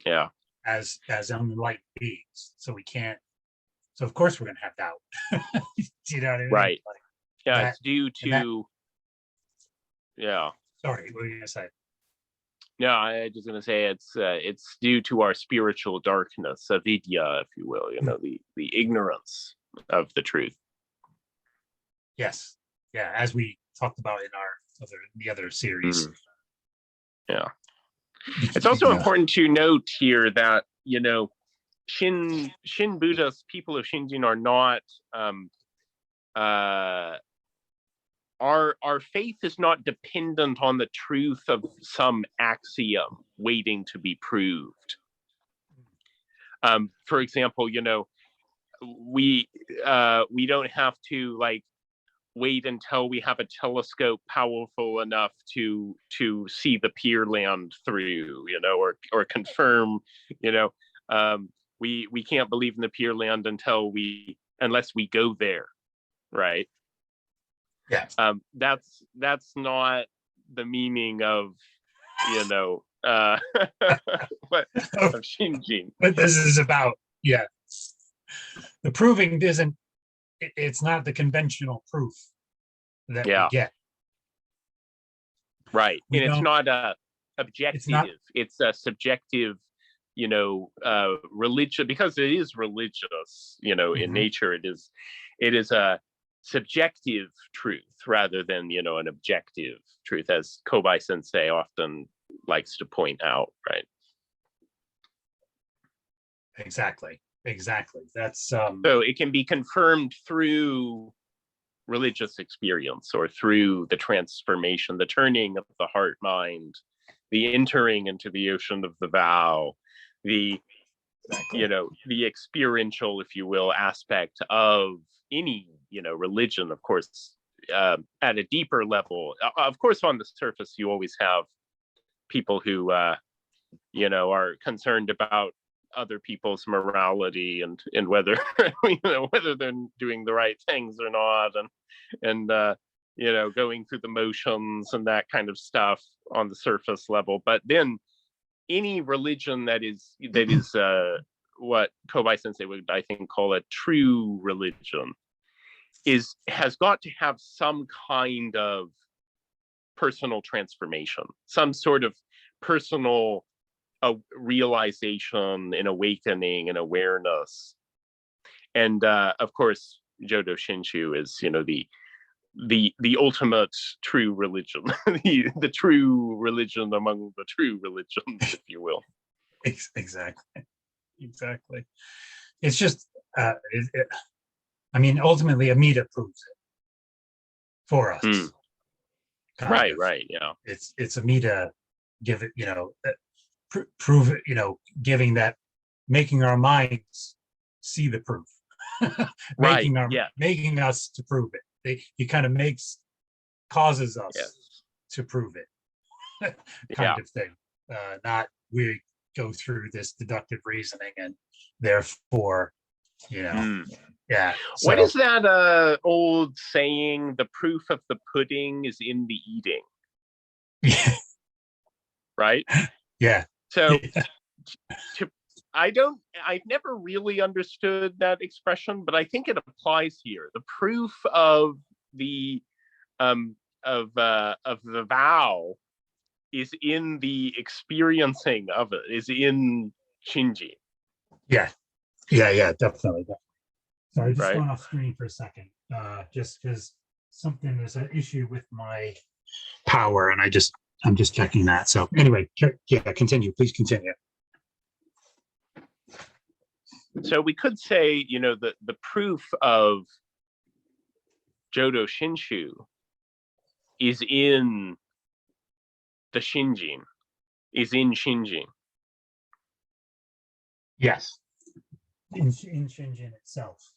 Yeah. As unenlightened beings, so we can't. So of course we're gonna have doubt. Do you know what I mean? Right. Like it's due to. Sorry, what were you gonna say? No, I was just gonna say it's due to our spiritual darkness, avidya, if you will. The ignorance of the truth. Yes. Yeah, as we talked about in the other series. Yeah. It's also important to note here that, Shin Buddhists, people of Shinjin, are not our faith is not dependent on the truth of some axiom waiting to be proved. For example, we don't have to wait until we have a telescope powerful enough to see the Pure Land through, or confirm, we can't believe in the Pure Land unless we go there, right? Yeah. That's not the meaning of, of Shinjin. But this is about, the proving isn't. It's not the conventional proof that we get. Right. And it's not objective. It's a subjective, religion, because it is religious, in nature. It is a subjective truth rather than, an objective truth, as Kobai Sensei often likes to point out, right? Exactly. That's so it can be confirmed through religious experience, or through the transformation, the turning of the heart mind, the entering into the ocean of the vow, the Exactly. The experiential, if you will, aspect of any, religion, of course, at a deeper level. Of course, on the surface, you always have people who, are concerned about other people's morality and whether, whether they're doing the right things or not, and going through the motions and that kind of stuff on the surface level. But then any religion that is what Kobai Sensei would, I think, call a true religion has got to have some kind of personal transformation, some sort of personal realization and awakening and awareness. And of course, Jodo Shinshu is, the ultimate true religion, the true religion among the true religions, if you will. Exactly. It's just, ultimately, Amida proves it for us. Right. Yeah. It's Amida give it, prove it, giving that, making our minds see the proof, making us to prove it. He kind of causes us to prove it, kind of thing. Not we go through this deductive reasoning and therefore, yeah. So, what is that old saying? The proof of the pudding is in the eating. Right? Yeah. So I've never really understood that expression, but I think it applies here. The proof of the vow is in the experiencing of it, is in Shinjin. Yeah, definitely. Sorry, just going off screen for a second, just because there's an issue with my power, and I'm just checking that. So anyway, continue. Please continue. So we could say, the proof of Jodo Shinshu is in the Shinjin, is in Shinjin. Yes, in Shinjin itself.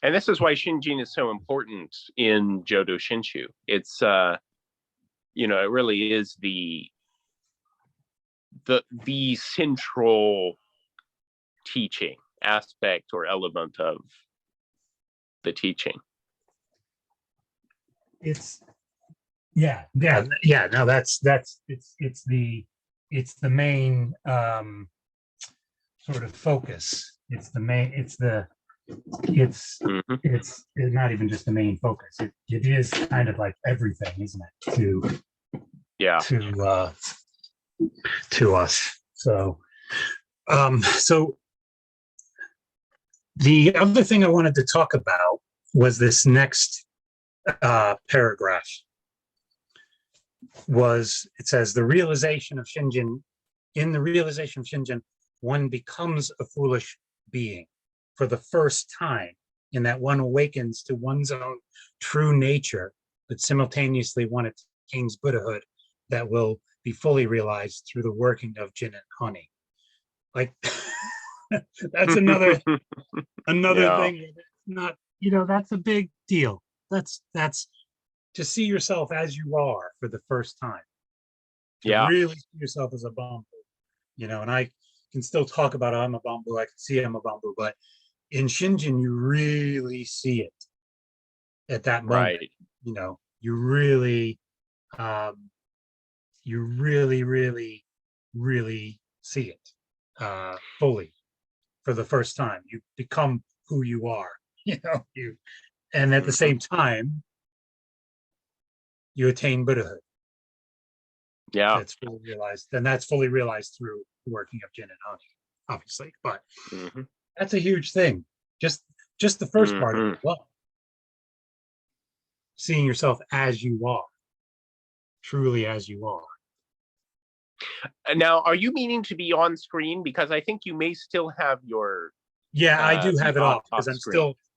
And this is why Shinjin is so important in Jodo Shinshu. It's, it really is the central teaching aspect or element of the teaching. It's no, that's it's the main sort of focus. It's not even just the main focus. It is kind of like everything, isn't it? To us. So the other thing I wanted to talk about was this next paragraph. It says the realization of Shinjin, one becomes a foolish being for the first time, in that one awakens to one's own true nature, but simultaneously one attains Buddhahood that will be fully realized through the working of gin and honey. Like that's another thing. Not, that's a big deal. That's to see yourself as you are for the first time. To really see yourself as a bamboo. And I can still talk about I'm a bamboo. I can see I'm a bamboo, but in Shinjin, you really see it at that moment. Right. You really, really, really see it fully for the first time. You become who you are, and at the same time, you attain Buddhahood. Yeah. That's fully realized. And that's fully realized through the working of gin and honey, obviously. But that's a huge thing. Just the first part of it. Well, seeing yourself as you are, truly as you are. Now, are you meaning to be on screen? Because I think you may still have your. Yeah, I do have it off because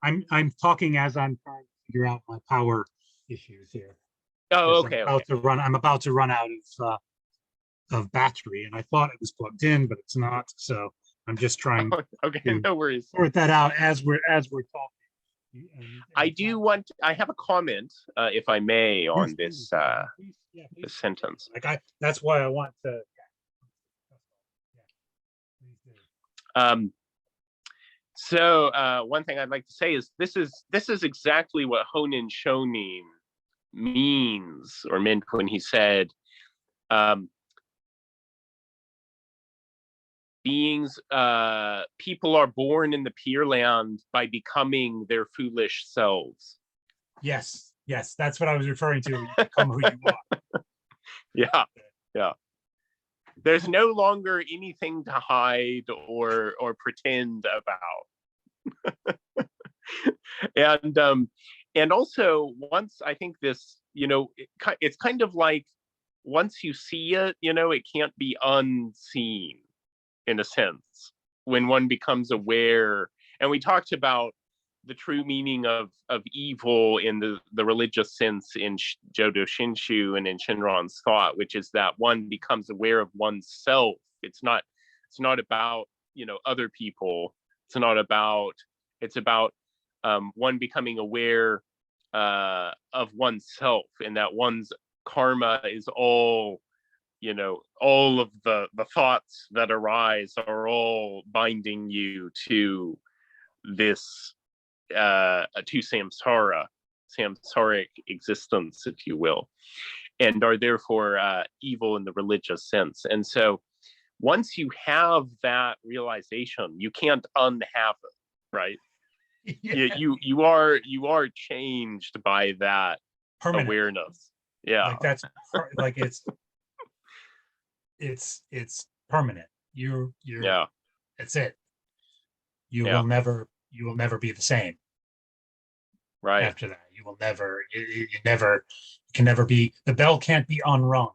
I'm talking as I'm trying to figure out my power issues here. Oh, okay. I'm about to run out of battery, and I thought it was plugged in, but it's not. So I'm just trying Okay, to no worries. sort that out as we're talking. I have a comment, if I may, on this this sentence. That's why I want to. So one thing I'd like to say is this is exactly what Honen Shonin means or meant when he said people are born in the Pure Land by becoming their foolish selves. Yes, that's what I was referring to. You become who you are. Yeah. There's no longer anything to hide or pretend about. And also, once I think this, it's kind of like once you see it, it can't be unseen, in a sense, when one becomes aware. And we talked about the true meaning of evil in the religious sense in Jodo Shinshu and in Shinran's thought, which is that one becomes aware of oneself. It's not about other people. It's about one becoming aware of oneself, and that one's karma is all of the thoughts that arise are all binding you to this to samsaric existence, if you will, and are therefore evil in the religious sense. And so once you have that realization, you can't unhave it, right? Yeah. You are changed by that permanent awareness. Yeah, like that's like it's permanent. You're yeah, that's it. You will never be the same. Right. After that, you will never. You can never be. The bell can't be unrung.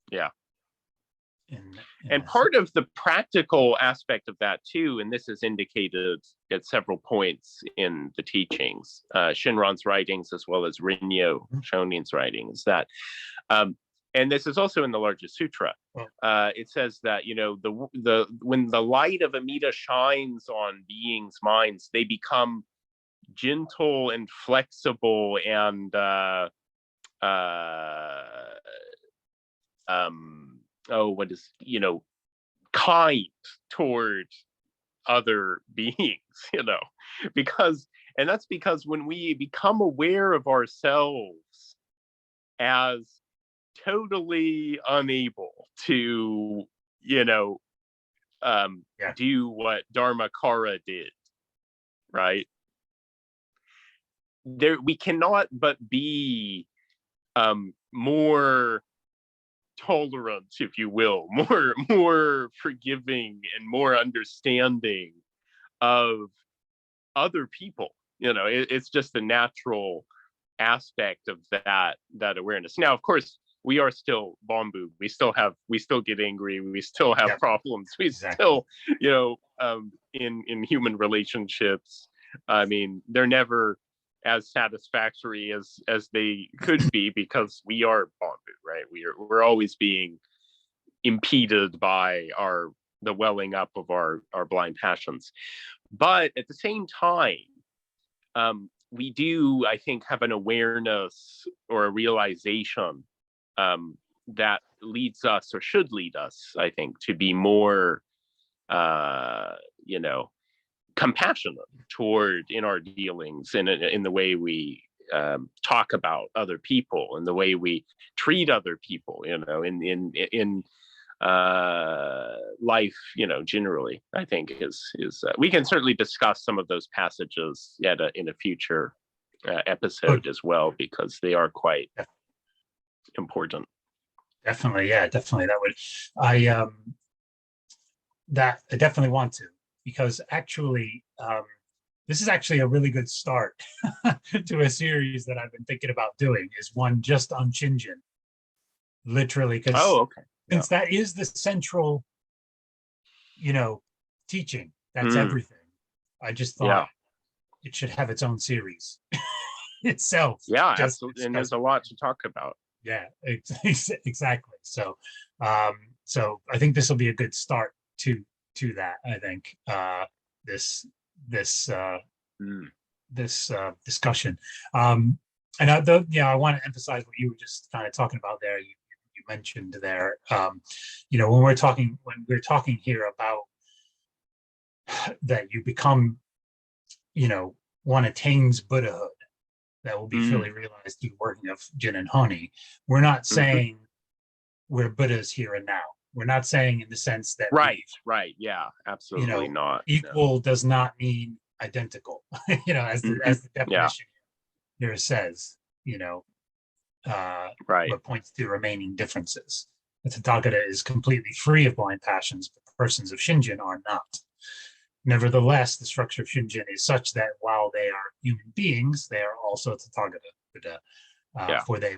Yeah. And part of the practical aspect of that too, and this is indicated at several points in the teachings, Shinran's writings as well as Rinyo Shonin's writings, that, and this is also in the largest sutra. It says that when the light of Amida shines on beings' minds, they become gentle and flexible and kind toward other beings, and that's because when we become aware of ourselves as totally unable to do what Dharmakara did, right? We cannot but be more tolerant, if you will, more forgiving and more understanding of other people. It's just a natural aspect of that awareness. Now, of course, we are still Bombu. We still get angry. We still have problems. We still, in human relationships, I mean, they're never as satisfactory as they could be, because we are Bombu, right? We're always being impeded by the welling up of our blind passions. But at the same time, we do, I think, have an awareness or a realization that leads us, or should lead us, I think, to be more, compassionate toward in our dealings, in the way we talk about other people, and the way we treat other people, in life, generally. I think is we can certainly discuss some of those passages in a future episode as well, because they are quite important. Definitely, yeah, definitely. That would I definitely want to, because actually this is actually a really good start to a series that I've been thinking about doing, is one just on Shinjin, literally, because since that is the central teaching, that's everything. I just thought it should have its own series itself. Absolutely. And there's a lot to talk about. Yeah, exactly. So So I think this will be a good start to that. I think this this this discussion. And I want to emphasize what you were just kind of talking about there. You mentioned there, when we're talking here about that you become, one attains Buddhahood that will be fully realized through the working of Jin and Honi. We're not saying we're Buddhas here and now. We're not saying in the sense that right, yeah, absolutely not. Equal does not mean identical. As the definition here says, what points to remaining differences. The Tathagata is completely free of blind passions, but persons of Shinjin are not. Nevertheless, the structure of Shinjin is such that while they are human beings, they are also Tathagata Buddha, for they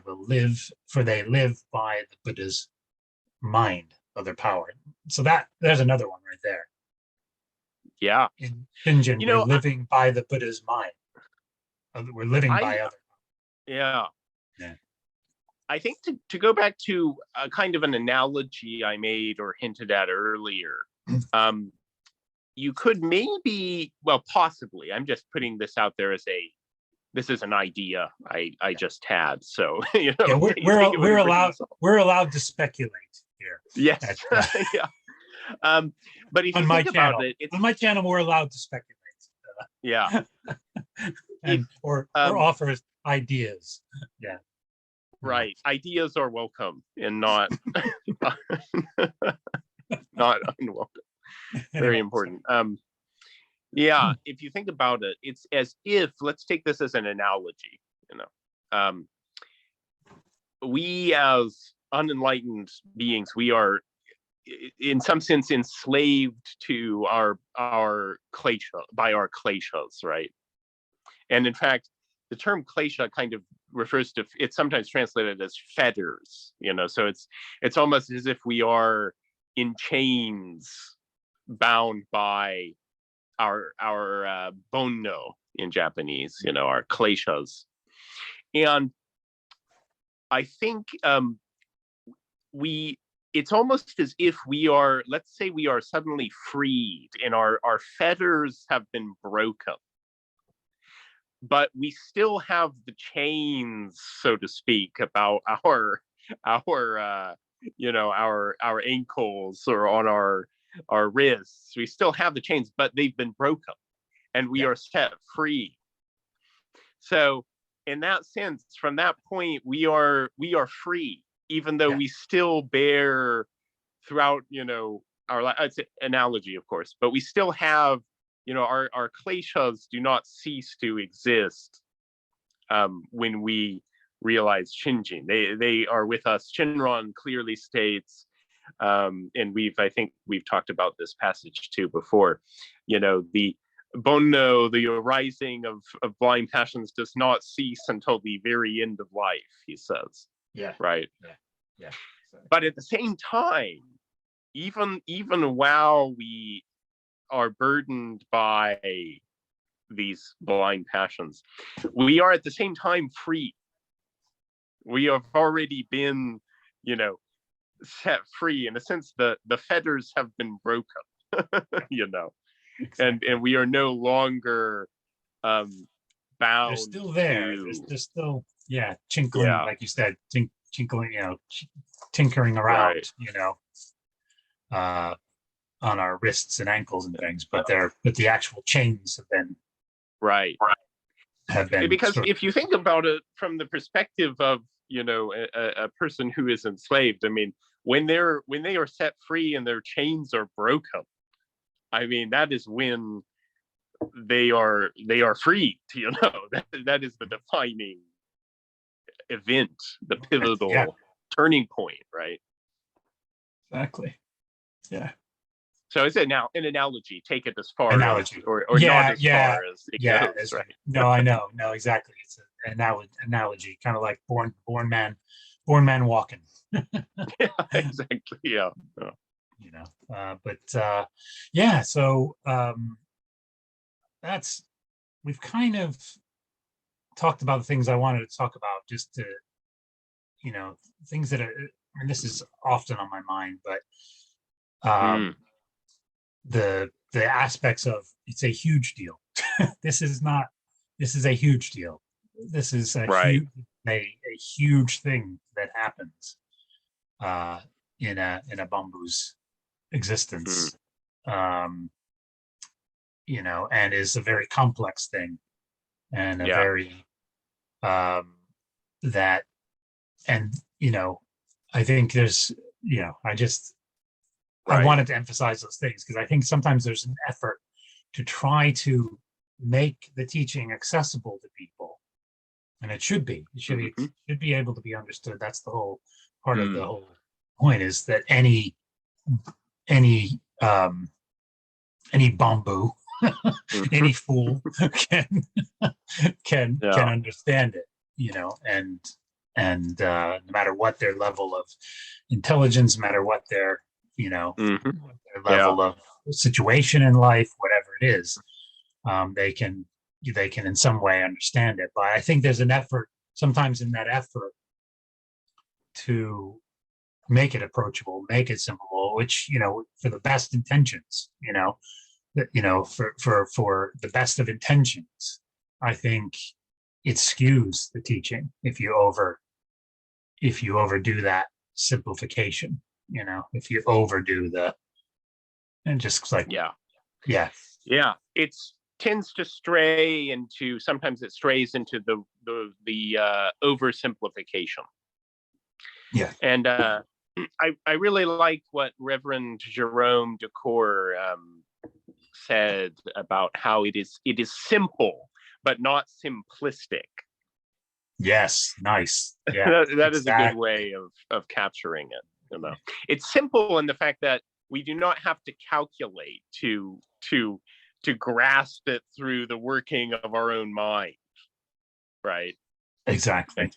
live by the Buddha's mind, of their power. So there's another one right there. Yeah. In Shinjin, we're living by the Buddha's mind. We're living by other. Yeah. I think to go back to a kind of an analogy I made or hinted at earlier, you could maybe, possibly, I'm just putting this out there as this is an idea I just had. So, we're allowed to speculate here. Yes. Yeah. But if you think about it, on my channel, we're allowed to speculate. Yeah. or offer ideas. Yeah. Right. Ideas are welcome and not not unwelcome. Very important. If you think about it, it's as if, let's take this as an analogy, we as unenlightened beings, we are in some sense enslaved to our klesha, by our kleshas, right? And in fact, the term klesha kind of refers to, it's sometimes translated as fetters, so it's almost as if we are in chains, bound by our bonno in Japanese, our kleshas. And I think it's almost as if we are, let's say we are suddenly freed and our fetters have been broken, but we still have the chains, so to speak, about our ankles or on our wrists. We still have the chains, but they've been broken and we are set free. So in that sense, from that point, we are free, even though we still bear throughout, our life. It's an analogy, of course, but we still have, our kleshas do not cease to exist when we realize Shinjin. They are with us. Shinran clearly states, and I think we've talked about this passage too before, the bonno, the arising of blind passions, does not cease until the very end of life, he says. Yeah. Right. Yeah. But at the same time, even while we are burdened by these blind passions, we are at the same time free. We have already been, set free. In a sense, the fetters have been broken, Exactly. and we are no longer bound. They're still there. They're still, tinkling, like you said, tinkling, tinkering around, on our wrists and ankles and things, but the actual chains have been because if you think about it from the perspective of a person who is enslaved, I mean, when they are set free and their chains are broken, I mean, that is when they are freed. That is the defining event, the pivotal turning point, right? Exactly. Yeah. So it's an analogy. Take it as far as, or not as far as it goes, right? No, I know. No, exactly. It's an analogy, kind of like born man walking. Yeah, exactly. Yeah. So we've kind of talked about the things I wanted to talk about, just to, things that and this is often on my mind, but the aspects of it's a huge deal. This is not. This is a huge deal. This is a Right. huge thing that happens in a bamboo's existence. You know, and is a very complex thing, and a very that, and you know, I think there's, you know, I wanted to emphasize those things because I think sometimes there's an effort to try to make the teaching accessible to people, and it should be. It should be able to be understood. That's the whole part of the whole point, is that any bamboo, any fool can understand it, you know, and no matter what their level of intelligence, no matter what their, you know, their level of situation in life, whatever it is, they can in some way understand it. But I think there's an effort sometimes in that effort to make it approachable, make it simple, which, you know, for the best intentions, you know, for the best of intentions, I think it skews the teaching if you overdo that simplification, you know, if you overdo the, and just like it tends to stray into, sometimes it strays into the oversimplification. And I really like what Reverend Jerome Decor said about how it is simple but not simplistic. Yes, nice. Yeah, that is a good way of capturing it. You know, it's simple in the fact that we do not have to calculate to grasp it through the working of our own mind, right? Exactly. And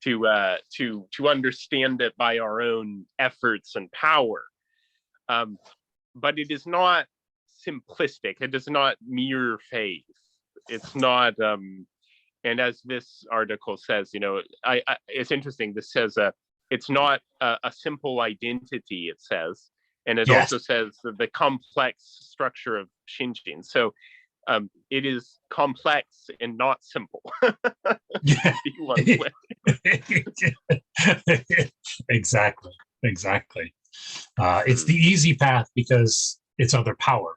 to understand it by our own efforts and power. But it is not simplistic. It is not mere faith. It's not. And as this article says, you know, it's interesting. This says it's not a simple identity. It says, and it also says the complex structure of Shinjin. So it is complex and not simple. Exactly. It's the easy path because it's other power,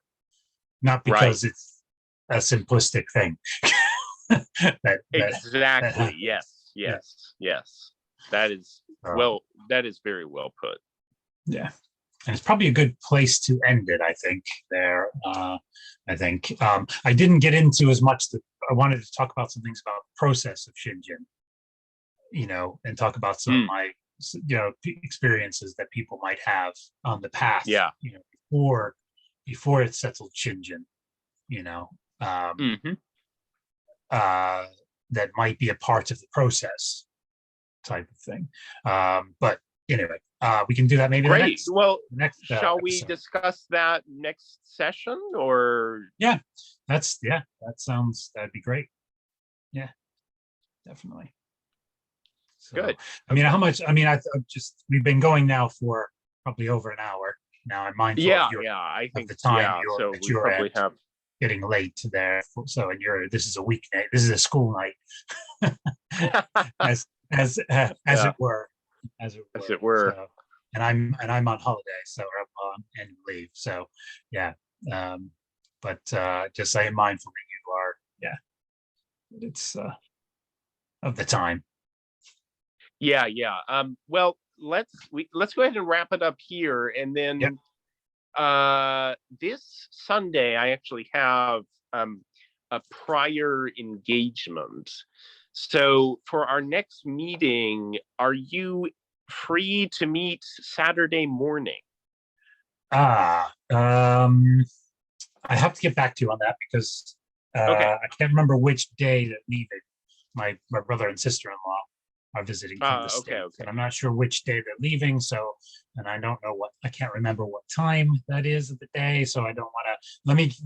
not because it's a simplistic thing. Exactly. Yes. That is that is very well put. Yeah. And it's probably a good place to end it, I think, there. I think I didn't get into as much. I wanted to talk about some things about the process of Shinjin, you know, and talk about some of my, you know, experiences that people might have on the path, you know, before it settled Shinjin, you know, that might be a part of the process type of thing. But anyway, we can do that maybe. Great. Shall we discuss that next session, or? That'd be great. Yeah, definitely. So, good. I mean, how much? I mean, we've been going now for probably over an hour now. I'm mindful I think of the time you're probably getting late there. So, and this is a weeknight. This is a school night, as it were. So, and I'm on holiday, so I'm on annual leave. So, but just say mindful that you are, it's of the time. Well, let's go ahead and wrap it up here, and then this Sunday I actually have a prior engagement. So for our next meeting, are you free to meet Saturday morning? I have to get back to you on that because I can't remember which day that leaving. My brother and sister-in-law are visiting from the States, and I'm not sure which day they're leaving. So, and I don't know I can't remember what time that is of the day. So I don't want to.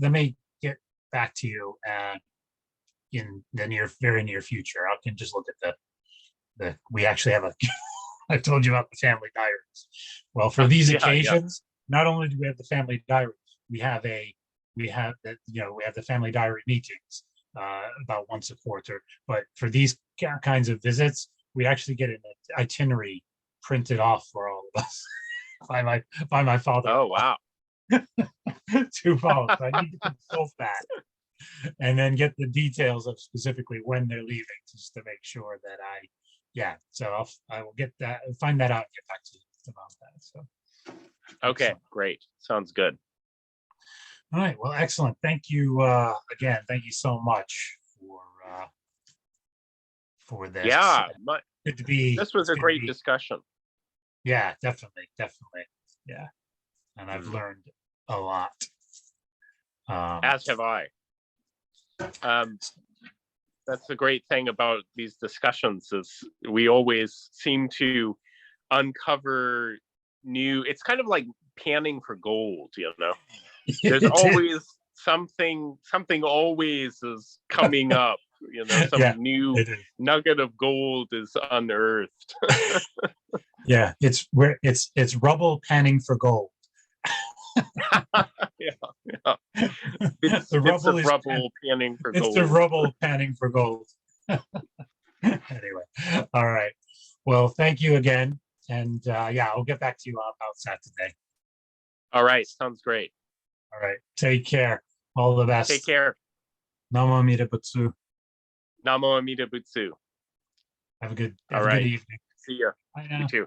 Let me get back to you in the very near future. I can just look at we actually have I've told you about the family diaries. Well, for these Yeah, occasions, not only do we have the family diaries, we have the family diary meetings about once a quarter. But for these kinds of visits, we actually get an itinerary printed off for all of us by my father. Oh, wow. To follow. So I need to consult that and then get the details of specifically when they're leaving, just to make sure that so I will get that, find that out and get back to you about that. So Okay, excellent. great. Sounds good. All right, well, excellent. Thank you again. Thank you so much for this. Yeah, Good to be. This was a great discussion. Yeah, definitely. Yeah, and I've learned a lot. As have I. That's the great thing about these discussions, is we always seem to uncover new. It's kind of like panning for gold, There's always something always is coming up, some new nugget of gold is unearthed. Yeah, it's rubble panning for gold. Yeah. It's the rubble panning for gold. It's the rubble panning for gold. Anyway, all right. Well, thank you again, and I'll get back to you about Saturday. All right, sounds great. All right, take care. All the best. Take care. Namo Amida Butsu. Namo Amida Butsu. Have a good evening. See ya. Bye now. You too.